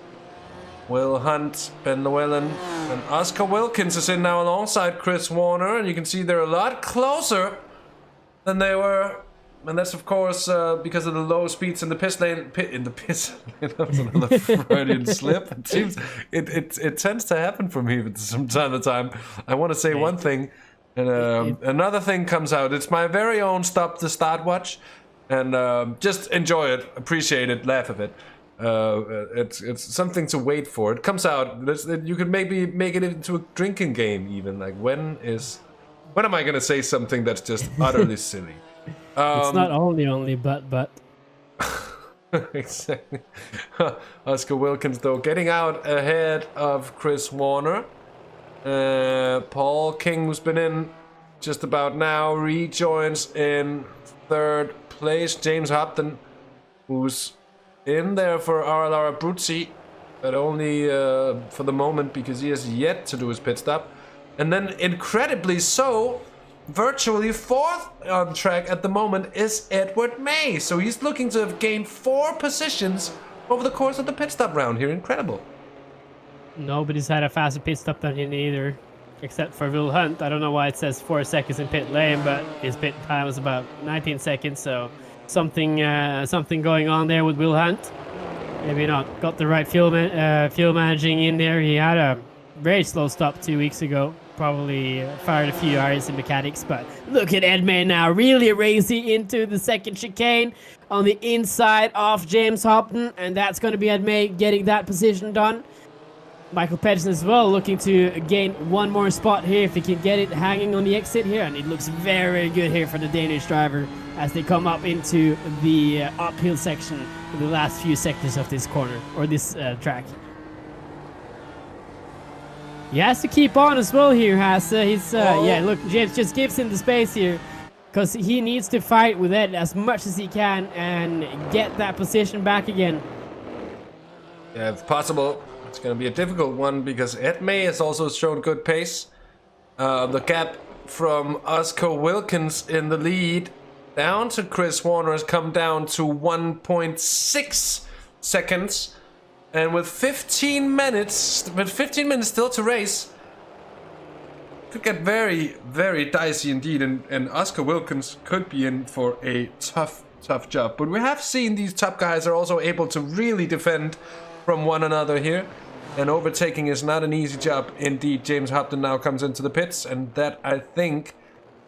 Will Hunt, Ben Llewellyn, and Oscar Wilkins is in now alongside Chris Warner, and you can see they're a lot closer than they were, and that's of course because of the low speeds in the pit lane. That was another Freudian slip. It seems it tends to happen for me from time to time. I want to say one thing, and another thing comes out. It's my very own stop the start watch, and just enjoy it, appreciate it, laugh at it. It's something to wait for. It comes out. You could maybe make it into a drinking game even. Like when am I gonna say something that's just utterly silly? It's not only but. Exactly. Oscar Wilkins though getting out ahead of Chris Warner. Paul King, who's been in just about now, rejoins in third place. James Hopton, who's in there for RLR Abruzzi, but only for the moment because he has yet to do his pit stop. And then incredibly so, virtually fourth on track at the moment is Edward May. So he's looking to have gained 4 positions over the course of the pit stop round here. Incredible. Nobody's had a faster pit stop than him either, except for Will Hunt. I don't know why it says 4 seconds in pit lane, but his pit time was about 19 seconds, so something going on there with Will Hunt. Maybe not got the right fuel managing in there. He had a very slow stop 2 weeks ago. Probably fired a few irons in mechanics, but look at Ed May now, really racing into the second chicane on the inside of James Hopton, and that's going to be Ed May getting that position done. Michael Pedersen as well, looking to gain one more spot here if he can get it hanging on the exit here, and it looks very good here for the Danish driver as they come up into the uphill section in the last few sectors of this corner, or this track. He has to keep on as well here, Hasse. Yeah, look, James just gives him the space here because he needs to fight with Ed as much as he can and get that position back again. Yeah, if possible. It's going to be a difficult one because Ed May has also shown good pace. The gap from Oscar Wilkins in the lead down to Chris Warner has come down to 1.6 seconds. And with 15 minutes still to race, could get very, very dicey indeed. And Oscar Wilkins could be in for a tough job. But we have seen these top guys are also able to really defend from one another here. And overtaking is not an easy job indeed. James Hopton now comes into the pits, and that, I think,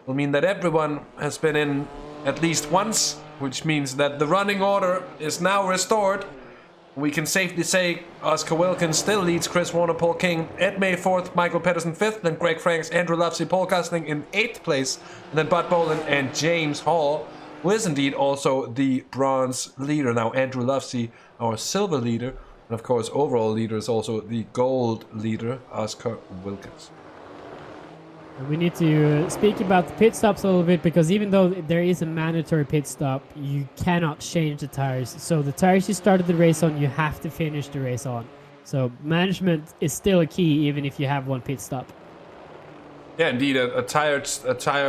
will mean that everyone has been in at least once, which means that the running order is now restored. We can safely say Oscar Wilkins still leads, Chris Warner, Paul King, Ed May 4th, Michael Pedersen 5th, then Greg Franks, Andrew Lufsey, Paul Gosling in 8th place, and then Bud Boland and James Hall, who is indeed also the bronze leader. Now Andrew Lufsey, our silver leader, and of course, overall leader is also the gold leader, Oscar Wilkins. We need to speak about the pit stops a little bit because even though there is a mandatory pit stop, you cannot change the tires. So the tires you started the race on, you have to finish the race on. So management is still a key even if you have one pit stop. Yeah, indeed, a tire,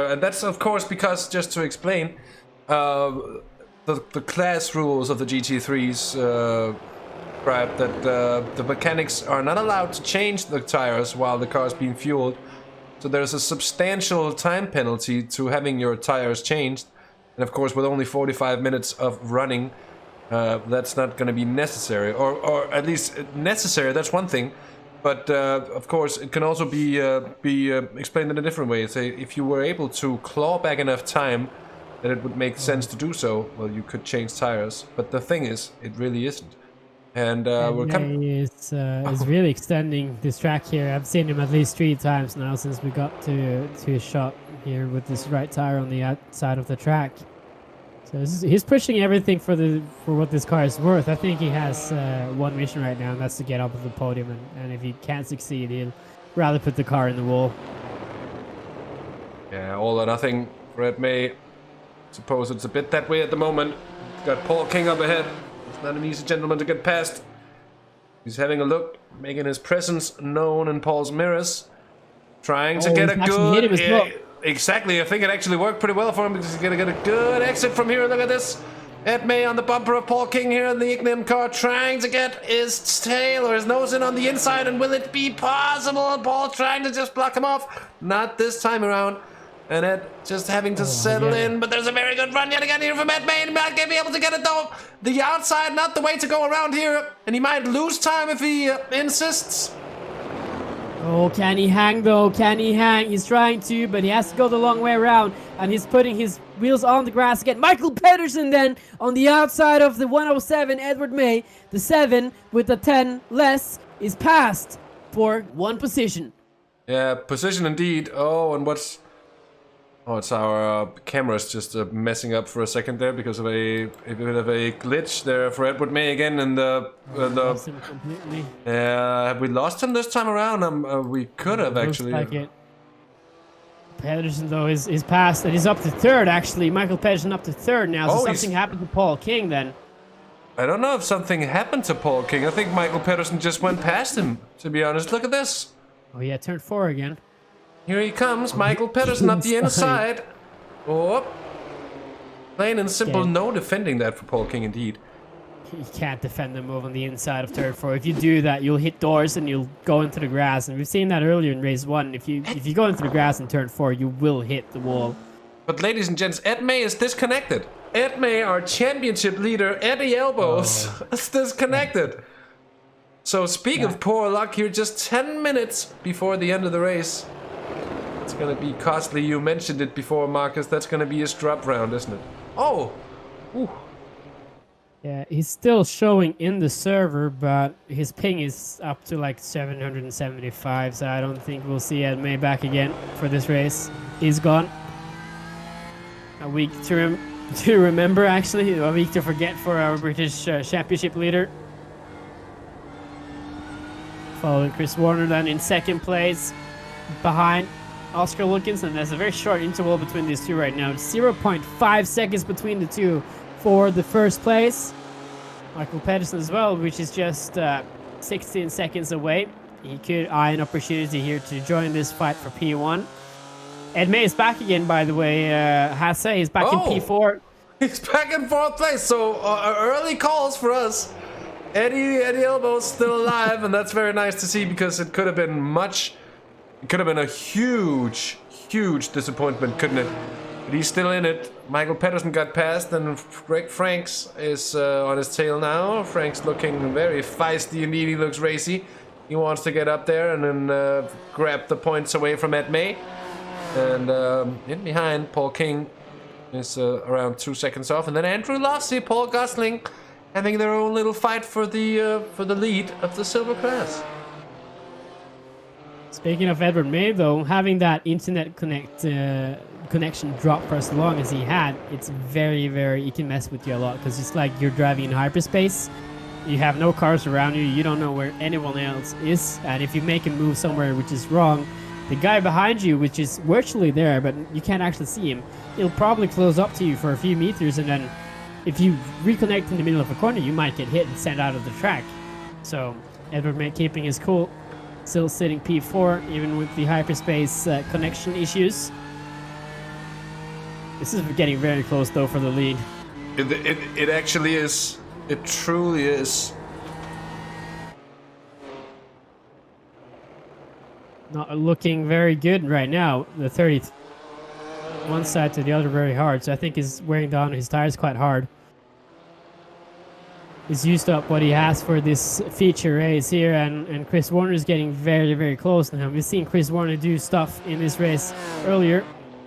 and that's of course because, just to explain, the class rules of the GT3s that the mechanics are not allowed to change the tires while the car is being fueled. So there's a substantial time penalty to having your tires changed. And of course, with only 45 minutes of running, that's not going to be necessary. Or at least necessary, that's one thing. But of course, it can also be explained in a different way. Say, if you were able to claw back enough time, that it would make sense to do so. Well, you could change tires. But the thing is, it really isn't. And we're coming. Is really extending this track here. I've seen him at least 3 times now since we got to his shot here with this right tire on the outside of the track. So he's pushing everything for what this car is worth. I think he has one mission right now, and that's to get up at the podium. And if he can't succeed, he'll rather put the car in the wall. Yeah, all or nothing for Ed May. Suppose it's a bit that way at the moment. Got Paul King up ahead. It's not an easy gentleman to get past. He's having a look, making his presence known in Paul's mirrors. Trying to get a good... Exactly, I think it actually worked pretty well for him because he's going to get a good exit from here. Look at this. Ed May on the bumper of Paul King here in the Ignium car, trying to get his tail or his nose in on the inside. And will it be possible? Paul trying to just block him off. Not this time around. And Ed just having to settle in. But there's a very good run yet again here from Ed May. He might be able to get it though. The outside, not the way to go around here. And he might lose time if he insists. Oh, can he hang though? Can he hang? He's trying to, but he has to go the long way around. And he's putting his wheels on the grass again. Michael Pedersen then on the outside of the 107, Edward May. The 7 with the 10 less is passed for 1 position. Yeah, position indeed. Oh, and what's... Oh, it's our cameras just messing up for a second there because of a bit of a glitch there for Edward May again. And Lost him completely. have we lost him this time around? We could have actually. Looks like it. Pedersen though is passed and he's up to 3rd actually. Michael Pedersen up to 3rd now. So something happened to Paul King then. I don't know if something happened to Paul King. I think Michael Pedersen just went past him. To be honest, look at this. Oh yeah, turn 4 again. Here he comes, Michael Pedersen up the inside. Oh, plain and simple, no defending that for Paul King indeed. You can't defend the move on the inside of turn 4. If you do that, you'll hit doors and you'll go into the grass. And we've seen that earlier in race 1. If you go into the grass in turn 4, you will hit the wall. But ladies and gents, Ed May is disconnected. Ed May, our championship leader, Eddie Elbows, is disconnected. So speak of poor luck here, just 10 minutes before the end of the race. It's gonna be costly. You mentioned it before, Markus. That's gonna be his drop round, isn't it? Oh! Ooh. Yeah, he's still showing in the server, but his ping is up to like 775, so I don't think we'll see Ed May back again for this race. He's gone. A week to remember, actually. A week to forget for our British championship leader. Following Chris Warner then in 2nd place, behind Oscar Wilkinson. There's a very short interval between these two right now. 0.5 seconds between the two for the 1st place. Michael Pedersen as well, which is just 16 seconds away. He could eye an opportunity here to join this fight for P1. Ed May is back again, by the way. Hasse, he's back in P4. He's back in 4th place, so early calls for us. Eddie Elbow's still alive, and that's very nice to see because it could have been much... It could have been a huge disappointment, couldn't it? But he's still in it. Michael Pedersen got past, and Greg Franks is on his tail now. Franks looking very feisty indeed. He looks racy. He wants to get up there and then grab the points away from Ed May. And in behind, Paul King is around 2 seconds off. And then Andrew Lossy, Paul Gosling, having their own little fight for the lead of the Silver Class. Speaking of Edward May, though, having that internet connection drop for as long as he had, it's very, it can mess with you a lot because it's like you're driving in hyperspace. You have no cars around you. You don't know where anyone else is. And if you make a move somewhere which is wrong, the guy behind you, which is virtually there, but you can't actually see him, he'll probably close up to you for a few meters. And then if you reconnect in the middle of a corner, you might get hit and sent out of the track. So Edward May keeping his cool. Still sitting P4, even with the hyperspace connection issues. This is getting very close, though, for the lead. It actually is. It truly is. Not looking very good right now. The 30, one side to the other very hard, so I think he's wearing down his tires quite hard. He's used up what he has for this feature race here, and Chris Warner is getting very, very close now. We've seen Chris Warner do stuff in this race earlier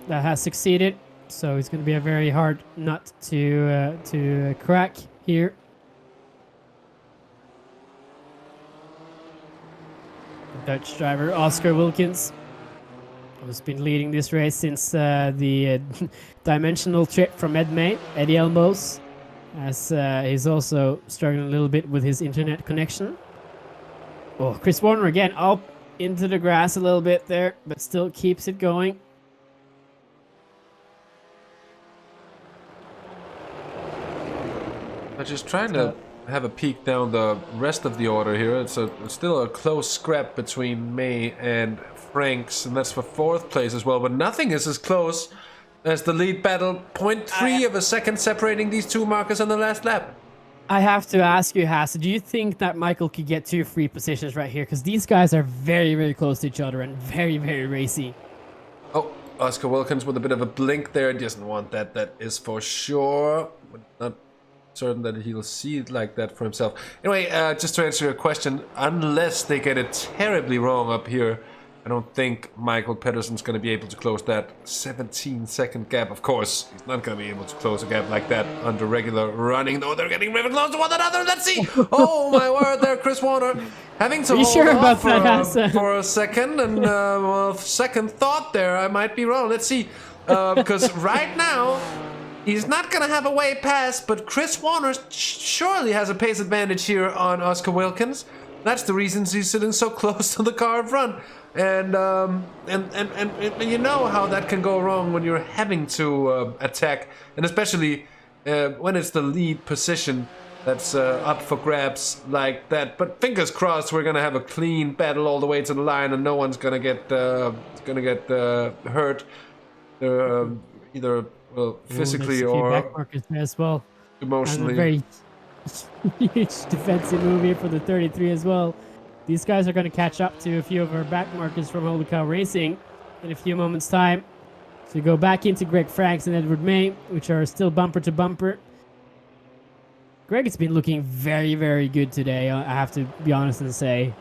that has succeeded, so it's going to be a very hard nut to crack here. Dutch driver Oscar Wilkins, who's been leading this race since the dimensional trip from Eddie Elbows, as he's also struggling a little bit with his internet connection. Oh, Chris Warner again up into the grass a little bit there, but still keeps it going. I'm just trying to have a peek down the rest of the order here. It's still a close scrap between May and Franks, and that's for 4th place as well, but nothing is as close as the lead battle. 0.3 of a second separating these two markers on the last lap. I have to ask you, Hasse, do you think that Michael could get 2 free positions right here? Because these guys are very, very close to each other and very, very racy. Oh, Oscar Wilkins with a bit of a blink there. Doesn't want that. That is for sure. Not certain that he'll see it like that for himself. Anyway, just to answer your question, unless they get it terribly wrong up here, I don't think Michael Pedersen's going to be able to close that 17-second gap. Of course, he's not going to be able to close a gap like that under regular running, though they're getting very close to one another. Let's see. Oh, my word there, Chris Warner. Having to hold off for a second, and well, second thought there, I might be wrong. Let's see. Because right now, he's not going to have a way past, but Chris Warner surely has a pace advantage here on Oscar Wilkins. That's the reason he's sitting so close to the car in front. And you know how that can go wrong when you're having to attack, and especially when it's the lead position that's up for grabs like that. But fingers crossed, we're gonna have a clean battle all the way to the line, and no one's gonna get hurt, either physically or back markers as well. Emotionally. And a very huge defensive move here for the 33 as well. These guys are going to catch up to a few of our back markers from Oulton Park Racing in a few moments' time. So we go back into Greg Franks and Edward May, which are still bumper to bumper. Greg has been looking very, very good today, I have to be honest and say.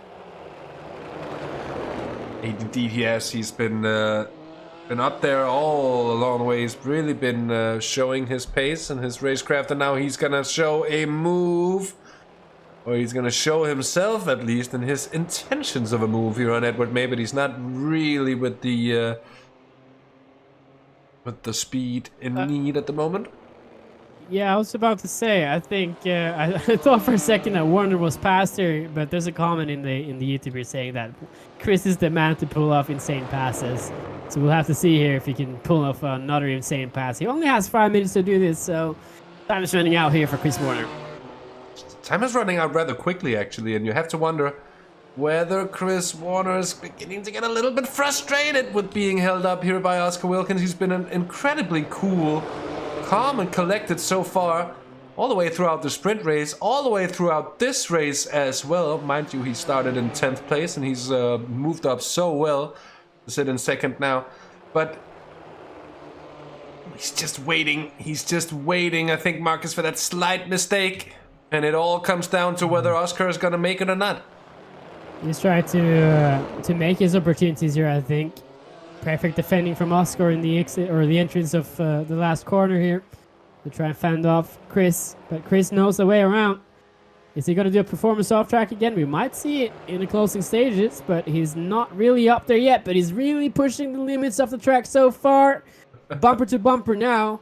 Indeed, yes, he's been up there all along the way. He's really been showing his pace and his racecraft, and now he's gonna show a move, or he's gonna show himself at least, and his intentions of a move here on Edward May, but he's not really with the speed in need at the moment. Yeah, I was about to say, I think I thought for a second that Warner was past here, but there's a comment in the YouTuber saying that Chris is the man to pull off insane passes. So we'll have to see here if he can pull off another insane pass. He only has 5 minutes to do this, so time is running out here for Chris Warner. Time is running out rather quickly, actually, and you have to wonder whether Chris Warner is beginning to get a little bit frustrated with being held up here by Oscar Wilkins. He's been an incredibly cool, calm and collected so far, all the way throughout the sprint race, all the way throughout this race as well. Mind you, he started in 10th place and he's moved up so well to sit in 2nd now. But he's just waiting. He's just waiting, I think, Markus, for that slight mistake. And it all comes down to whether Oscar is going to make it or not. He's trying to make his opportunities here, I think. Perfect defending from Oscar in the exit or the entrance of the last corner here to try and fend off Chris, but Chris knows the way around. Is he going to do a performance off track again? We might see it in the closing stages, but he's not really up there yet, but he's really pushing the limits of the track so far. Bumper to bumper now.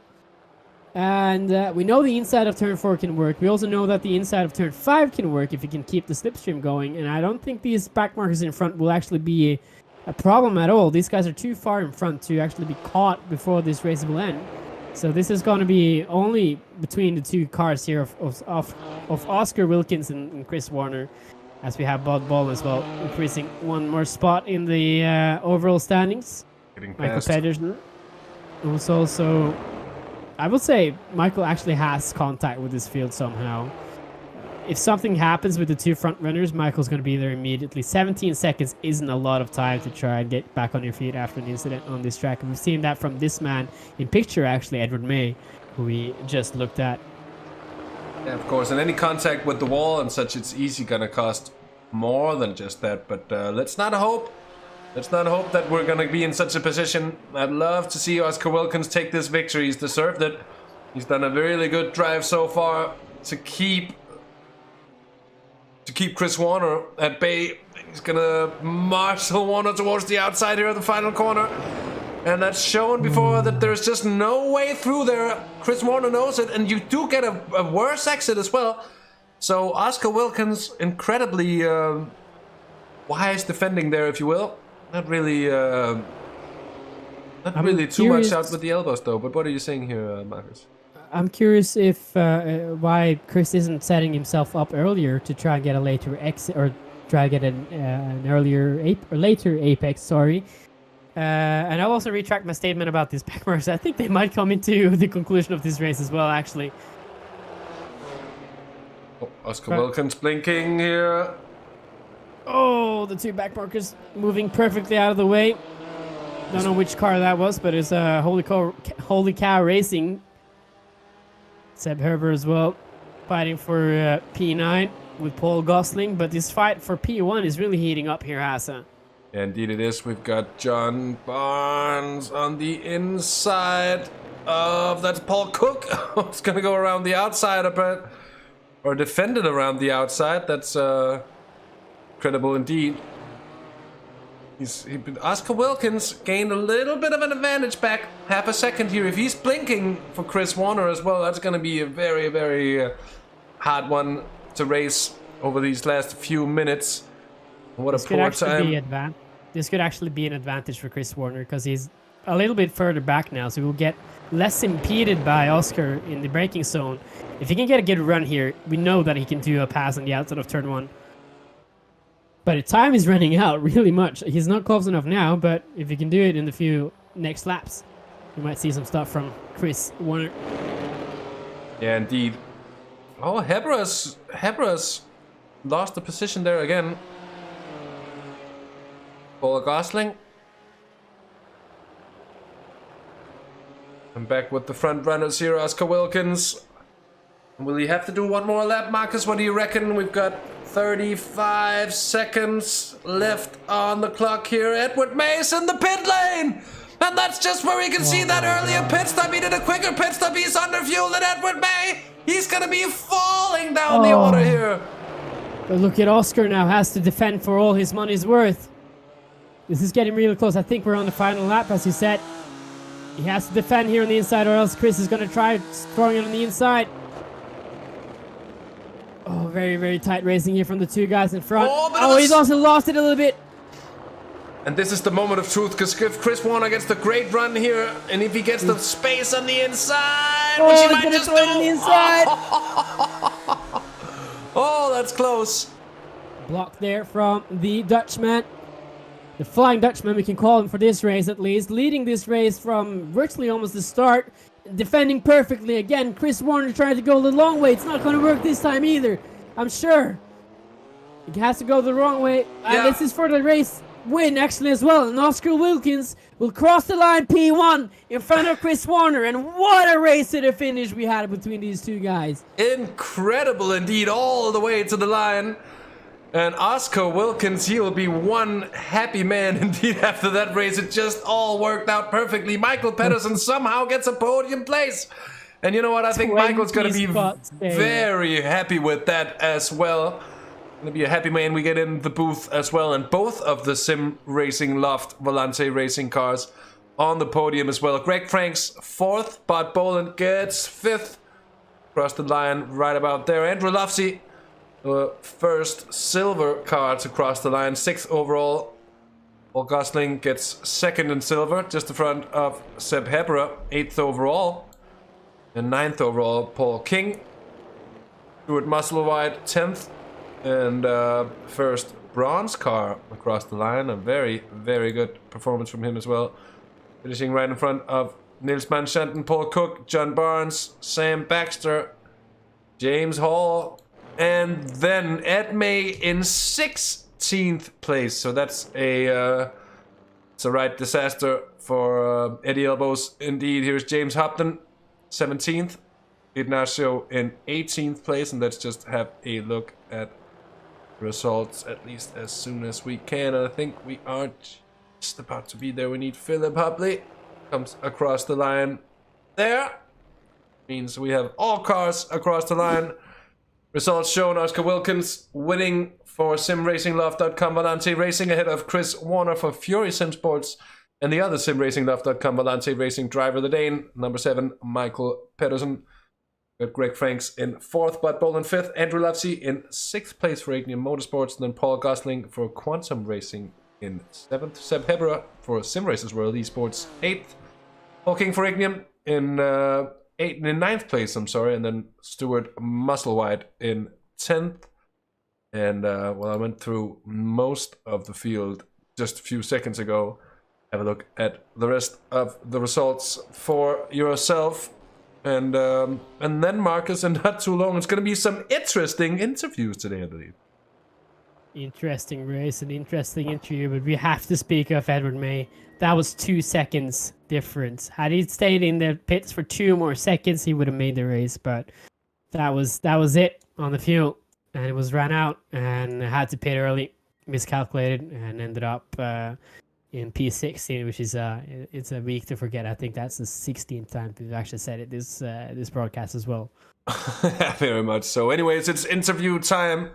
And we know the inside of turn 4 can work. We also know that the inside of turn 5 can work if you can keep the slipstream going, and I don't think these back markers in front will actually be a problem at all. These guys are too far in front to actually be caught before this race will end. So this is going to be only between the two cars here of Oscar Wilkins and Chris Warner, as we have Bud Ball as well, increasing one more spot in the overall standings. Michael Pedersen was also, I would say Michael actually has contact with this field somehow. If something happens with the two front runners, Michael's going to be there immediately. 17 seconds isn't a lot of time to try and get back on your feet after an incident on this track. And we've seen that from this man in picture, actually, Edward May, who we just looked at. Yeah, of course, and any contact with the wall and such, it's easy gonna cost more than just that. But let's not hope. Let's not hope that we're gonna be in such a position. I'd love to see Oscar Wilkins take this victory. He's deserved it. He's done a really good drive so far to keep Chris Warner at bay. He's gonna marshal Warner towards the outside here at the final corner. And that's shown before that there's just no way through there. Chris Warner knows it, and you do get a worse exit as well. So Oscar Wilkins, incredibly wise defending there, if you will. Not really too much out with the elbows though. But what are you saying here, Markus? I'm curious if why Chris isn't setting himself up earlier to try and get a later exit, or try to get an later apex. Sorry. And I'll also retract my statement about these backmarks. I think they might come into the conclusion of this race as well, actually. Oh, Oscar Wilkins blinking here. Oh, the two backmarkers moving perfectly out of the way. Don't know which car that was, but it's Holy Cow Racing. Seb Herber as well, fighting for P9 with Paul Gosling. But this fight for P1 is really heating up here, Hasse. Yeah, indeed it is. We've got John Barnes on the inside of... That's Paul Cook. It's going to go around the outside a bit. Or defended around the outside. That's incredible indeed. Oscar Wilkins gained a little bit of an advantage back. Half a second here. If he's blinking for Chris Warner as well, that's going to be a very, very hard one to race over these last few minutes. What a poor time. This could actually be an advantage for Chris Warner because he's a little bit further back now, so we'll get less impeded by Oscar in the braking zone. If he can get a good run here, we know that he can do a pass on the outside of turn 1. But the time is running out really much. He's not close enough now, but if he can do it in the few next laps, you might see some stuff from Chris Warner. Yeah, indeed. Oh, Hebra's lost the position there again. Paul Gosling. I'm back with the front runners here, Oscar Wilkins. Will he have to do one more lap, Markus? What do you reckon? We've got 35 seconds left on the clock here. Edward Mays in the pit lane! And that's just where we can see that earlier pit stop. He did a quicker pit stop. He's under fuel than Edward May. He's going to be falling down the order here. But look at Oscar now. Has to defend for all his money's worth. This is getting really close. I think we're on the final lap, as you said. He has to defend here on the inside, or else Chris is going to try throwing it on the inside. Oh, very, very tight racing here from the two guys in front. Oh, he's also lost it a little bit. And this is the moment of truth, because if Chris Warner gets the great run here, and if he gets the space on the inside, which he might just do. On the inside. Oh, that's close. Block there from the Dutchman. The Flying Dutchman, we can call him for this race at least. Leading this race from virtually almost the start. Defending perfectly again. Chris Warner trying to go the long way. It's not going to work this time either, I'm sure. He has to go the wrong way. And this is for the race win actually as well. And Oscar Wilkins will cross the line P1 in front of Chris Warner. And what a race to the finish we had between these two guys. Incredible indeed, all the way to the line. And Oscar Wilkins, he'll be one happy man indeed after that race. It just all worked out perfectly. Michael Pedersen somehow gets a podium place. And you know what? I think Michael's going to be very happy with that as well. Going to be a happy man. We get in the booth as well. And both of the Sim Racing Loft Volante Racing cars on the podium as well. Greg Franks 4th. Bart Boland gets 5th. Across the line right about there. Andrew Lofsey. First silver car to cross the line, 6th overall. Paul Gosling gets 2nd in silver, just in front of Seb Hebra, 8th overall. And 9th overall, Paul King. Stuart Musselwhite, 10th. And first bronze car across the line. A very, very good performance from him as well. Finishing right in front of Nils Manchanten, Paul Cook, John Barnes, Sam Baxter, James Hall. And then Ed May in 16th place. So that's it's a right disaster for Eddie Elbows. Indeed, here's James Hopton, 17th. Ignacio in 18th place, and let's just have a look at results at least as soon as we can. I think we are just about to be there. We need Philip Hubley. Comes across the line there. Means we have all cars across the line. Results shown: Oscar Wilkins winning for SimRacingLove.com Volante Racing ahead of Chris Warner for Fury Sim Sports, and the other SimRacingLove.com Volante Racing driver, the Dane, number 7, Michael Pedersen. Got Greg Franks in 4th, Bud Bowl in 5th, Andrew Lutzy in 6th place for Ignium Motorsports, and then Paul Gosling for Quantum Racing in 7th, Seb Hebera for Simracersworld Esports 8th, Paul King for Ignium in 9th place, and then Stuart Musselwhite in 10th. And well, I went through most of the field just a few seconds ago. Have a look at the rest of the results for yourself. And then, Marcus, in not too long, it's going to be some interesting interviews today, I believe. Interesting race, an interesting interview, but we have to speak of Edward May. That was 2 seconds difference. Had he stayed in the pits for 2 more seconds, he would have made the race, but that was it on the fuel, and it was ran out, and had to pit early, miscalculated, and ended up in P16, which is it's a week to forget. I think that's the 16th time we've actually said it this broadcast as well. Very much so. Anyways, it's interview time.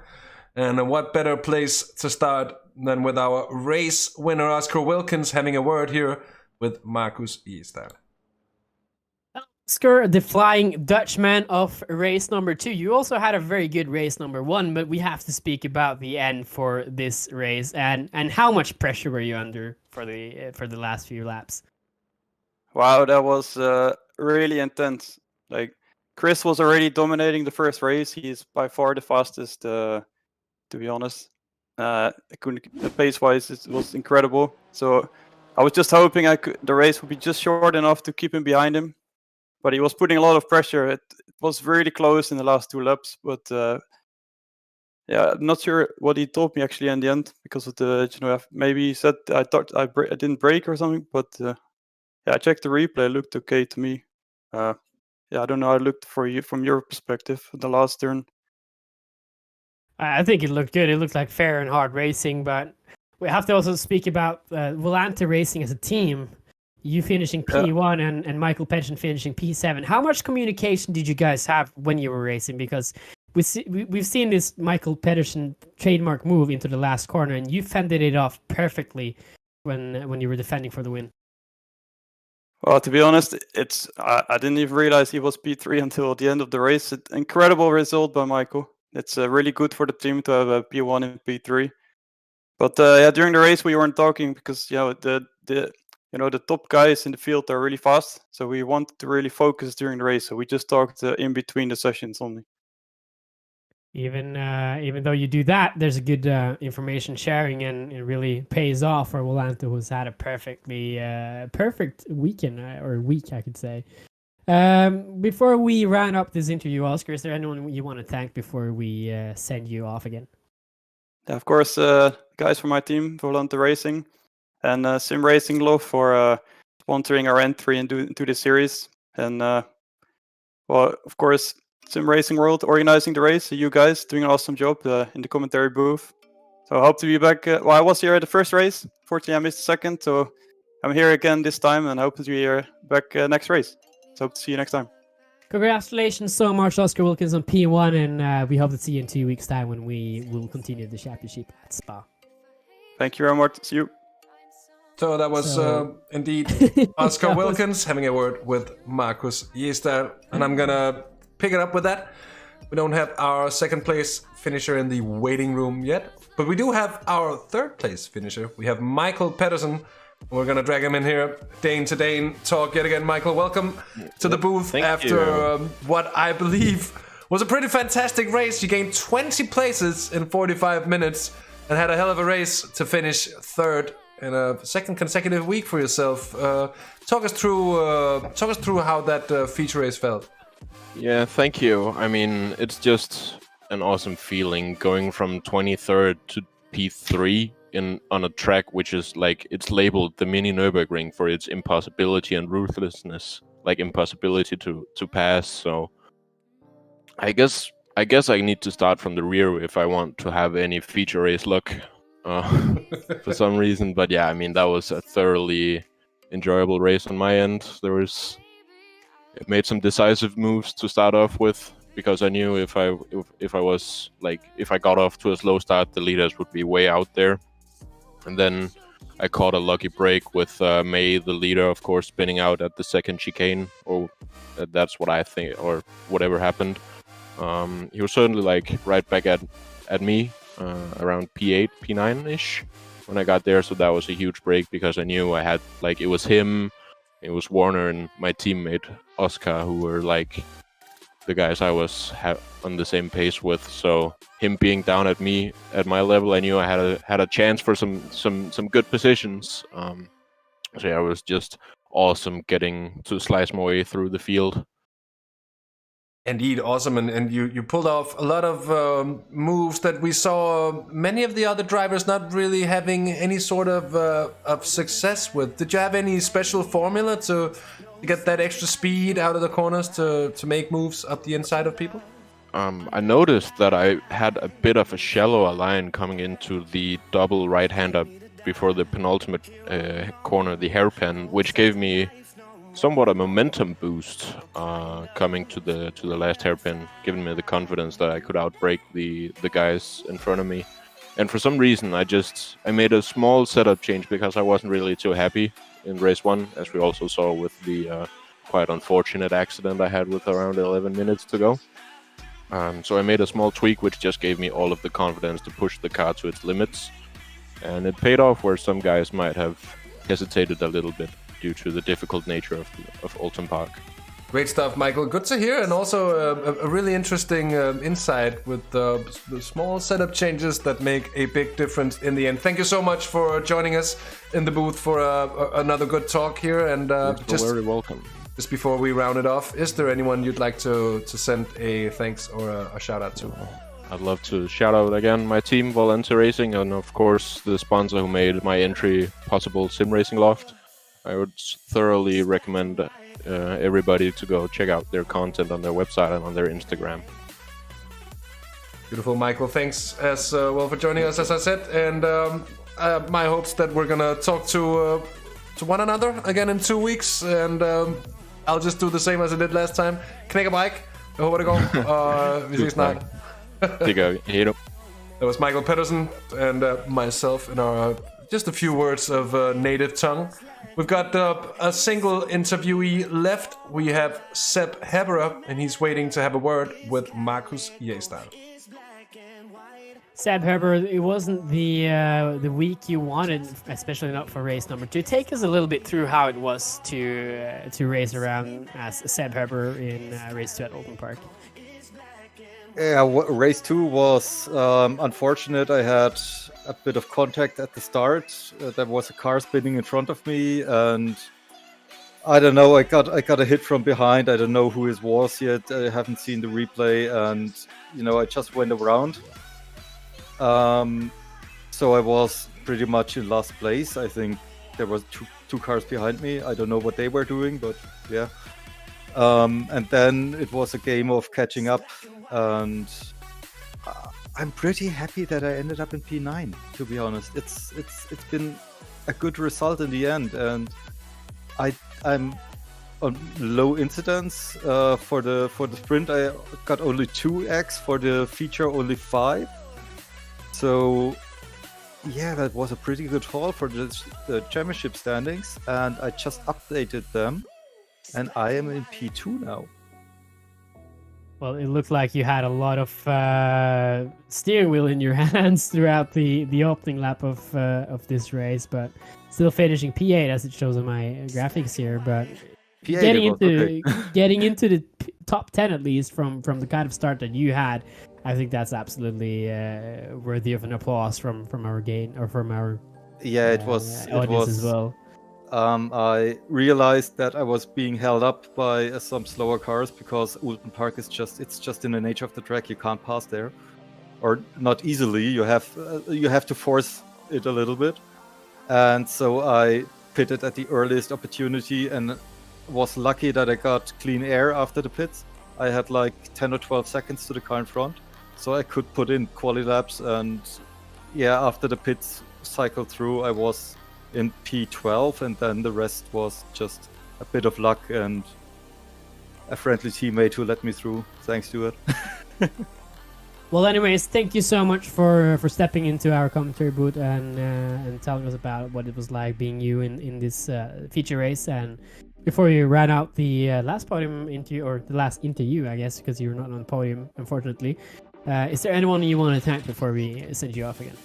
And what better place to start than with our race winner, Oscar Wilkins, having a word here with Markus Gjesdal. Oscar, the Flying Dutchman of race number 2. You also had a very good race number 1, but we have to speak about the end for this race and how much pressure were you under for the last few laps? Wow, that was really intense. Like, Chris was already dominating the first race. He's by far the fastest. To be honest, pace-wise, it was incredible. So I was just hoping the race would be just short enough to keep him behind him. But he was putting a lot of pressure. It was really close in the last 2 laps. But yeah, I'm not sure what he told me actually in the end because of the maybe he said I thought I didn't brake or something. But yeah, I checked the replay. It looked okay to me. Yeah, I don't know how it looked for you from your perspective the last turn. I think it looked good. It looked like fair and hard racing, but we have to also speak about Volante Racing as a team. You finishing P1 and Michael Pedersen finishing P7. How much communication did you guys have when you were racing? Because we've seen this Michael Pedersen trademark move into the last corner, and you fended it off perfectly when you were defending for the win. Well, to be honest, I didn't even realize he was P3 until the end of the race. Incredible result by Michael. It's really good for the team to have a P1 and P3. But yeah, during the race we weren't talking because the top guys in the field are really fast. So we wanted to really focus during the race. So we just talked in between the sessions only. Even though you do that, there's a good information sharing, and it really pays off for Volante, who's had a perfect weekend or week, I could say. Before we round up this interview, Oscar, is there anyone you want to thank before we send you off again? Yeah, of course, guys from my team, Volante Racing, and Sim Racing Love for sponsoring our entry into the series. And well, of course, Sim Racing World organizing the race. So you guys doing an awesome job in the commentary booth. So I hope to be back. Well, I was here at the first race. Fortunately, I missed the second, so I'm here again this time, and I hope to be here back next race. So hope to see you next time. Congratulations so much, Oscar Wilkins, on P1, and we hope to see you in 2 weeks' time when we will continue the championship at Spa. Thank you very much. See you. So that was indeed Oscar Wilkins having a word with Markus Gjesdal, and I'm gonna pick it up with that. We don't have our 2nd place finisher in the waiting room yet, but we do have our 3rd place finisher. We have Michael Pedersen. We're gonna drag him in here, Dane to Dane talk yet again. Michael, welcome to the booth after what I believe was a pretty fantastic race. You gained 20 places in 45 minutes and had a hell of a race to finish 3rd in a 2nd consecutive week for yourself. Talk us through how that feature race felt. Yeah, thank you. I mean, it's just an awesome feeling going from 23rd to P3 on a track which is like, it's labeled the mini Nürburgring for its impossibility and ruthlessness, like impossibility to pass. So I guess I need to start from the rear if I want to have any feature race luck, for some reason. But yeah, I mean that was a thoroughly enjoyable race on my end. It made some decisive moves to start off with because I knew if I got off to a slow start, the leaders would be way out there, and then I caught a lucky break with May, the leader, of course, spinning out at the second chicane, or that's what I think, or whatever happened. He was certainly like right back at me around P8, P9-ish when I got there, so that was a huge break because I knew I had, like, it was him, it was Warner and my teammate Oscar who were like the guys I was on the same pace with. So him being down at me at my level, I knew I had a chance for some good positions. So yeah, it was just awesome getting to slice my way through the field. Indeed, awesome, and you pulled off a lot of moves that we saw many of the other drivers not really having any sort of success with. Did you have any special formula to get that extra speed out of the corners to make moves up the inside of people? I noticed that I had a bit of a shallower line coming into the double right-hander before the penultimate corner, the hairpin, which gave me somewhat a momentum boost coming to the last hairpin, giving me the confidence that I could outbrake the guys in front of me. And for some reason, I made a small setup change because I wasn't really too happy in race 1, as we also saw with the quite unfortunate accident I had with around 11 minutes to go. So I made a small tweak, which just gave me all of the confidence to push the car to its limits. And it paid off where some guys might have hesitated a little bit due to the difficult nature of Oulton Park. Great stuff, Michael. Good to hear, and also a really interesting insight with the small setup changes that make a big difference in the end. Thank you so much for joining us in the booth for another good talk here. And You're very welcome. Just before we round it off, is there anyone you'd like to send a thanks or a shout out to? I'd love to shout out again my team, Volante Racing, and of course the sponsor who made my entry possible, Simracing Loft. I would thoroughly recommend everybody to go check out their content on their website and on their Instagram. Beautiful, Michael. Thanks as well for joining us, as I said. And my hopes that we're gonna talk to one another again in 2 weeks. And I'll just do the same as I did last time. Knække bike. Jeg håber det går. Vi ses snart. Det gør vi. Hej då. That was Michael Pedersen and myself in our just a few words of native tongue. We've got a single interviewee left. We have Seb Hebera, and he's waiting to have a word with Markus Gjesdal. Seb Hebera, it wasn't the week you wanted, especially not for race number 2. Take us a little bit through how it was to race around as Seb Hebera in race 2 at Oulton Park. Yeah, race 2 was unfortunate. I had a bit of contact at the start. There was a car spinning in front of me, and I don't know. I got a hit from behind. I don't know who it was yet. I haven't seen the replay, and I just went around. So I was pretty much in last place. I think there was two cars behind me. I don't know what they were doing, but yeah. And then it was a game of catching up, and I'm pretty happy that I ended up in P9. To be honest, it's been a good result in the end, and I'm on low incidence for the sprint. I got only 2x, for the feature only 5. So yeah, that was a pretty good haul for the championship standings, and I just updated them, and I am in P2 now. Well, it looked like you had a lot of steering wheel in your hands throughout the opening lap of this race, but still finishing P8 as it shows on my graphics here. But getting into the top 10 at least from the kind of start that you had, I think that's absolutely worthy of an applause from our it was audience as well. I realized that I was being held up by some slower cars because Oulton Park is just in the nature of the track. You can't pass there, or not easily. You have to force it a little bit, and so I pitted at the earliest opportunity and was lucky that I got clean air after the pits. I had like 10 or 12 seconds to the car in front, so I could put in quali laps. And yeah, after the pits cycled through, I was in P12, and then the rest was just a bit of luck and a friendly teammate who let me through. Thanks to it. Well, anyways, thank you so much for stepping into our commentary booth and telling us about what it was like being you in this feature race. And before you ran out the last podium interview, or the last interview, I guess, because you're not on the podium, unfortunately, is there anyone you want to thank before we send you off again?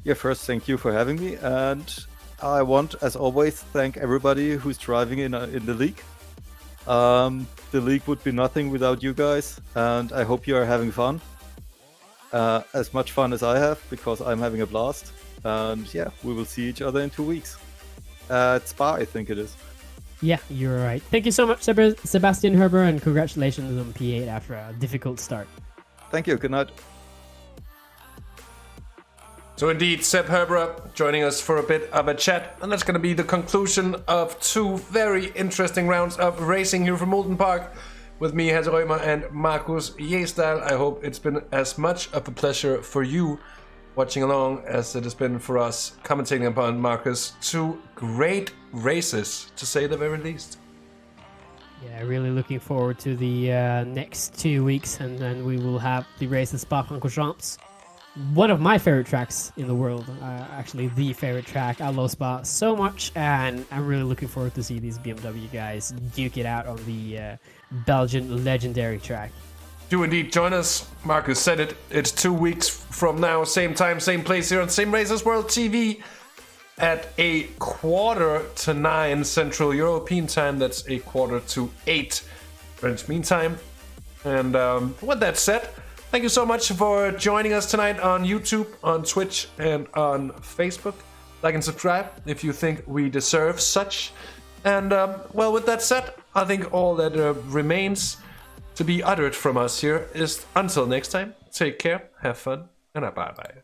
Yeah, first, thank you for having me. And I want, as always, thank everybody who's driving in the league. The league would be nothing without you guys, and I hope you are having fun. As much fun as I have, because I'm having a blast. And yeah, we will see each other in 2 weeks. At Spa, I think it is. Yeah, you're right. Thank you so much, Sebastian Herber, and congratulations on P8 after a difficult start. Thank you. Good night. So indeed, Seb Herber joining us for a bit of a chat, and that's going to be the conclusion of 2 very interesting rounds of racing here from Oulton Park with me, Hasse Rømer, and Markus Gjesdal. I hope it's been as much of a pleasure for you watching along as it has been for us commentating upon, Markus. 2 great races, to say the very least. Yeah, really looking forward to the next 2 weeks, and then we will have the race at Spa-Francorchamps. One of my favorite tracks in the world, actually the favorite track. I love Spa so much, and I'm really looking forward to see these BMW guys duke it out on the Belgian legendary track. Do indeed join us. Markus said it. It's 2 weeks from now, same time, same place here on Simracersworld TV at 8:45 Central European Time. That's 7:45 French Mean Time. And with that said, thank you so much for joining us tonight on YouTube, on Twitch, and on Facebook. Like and subscribe if you think we deserve such. And, well, with that said, I think all that remains to be uttered from us here is until next time, take care, have fun, and bye-bye.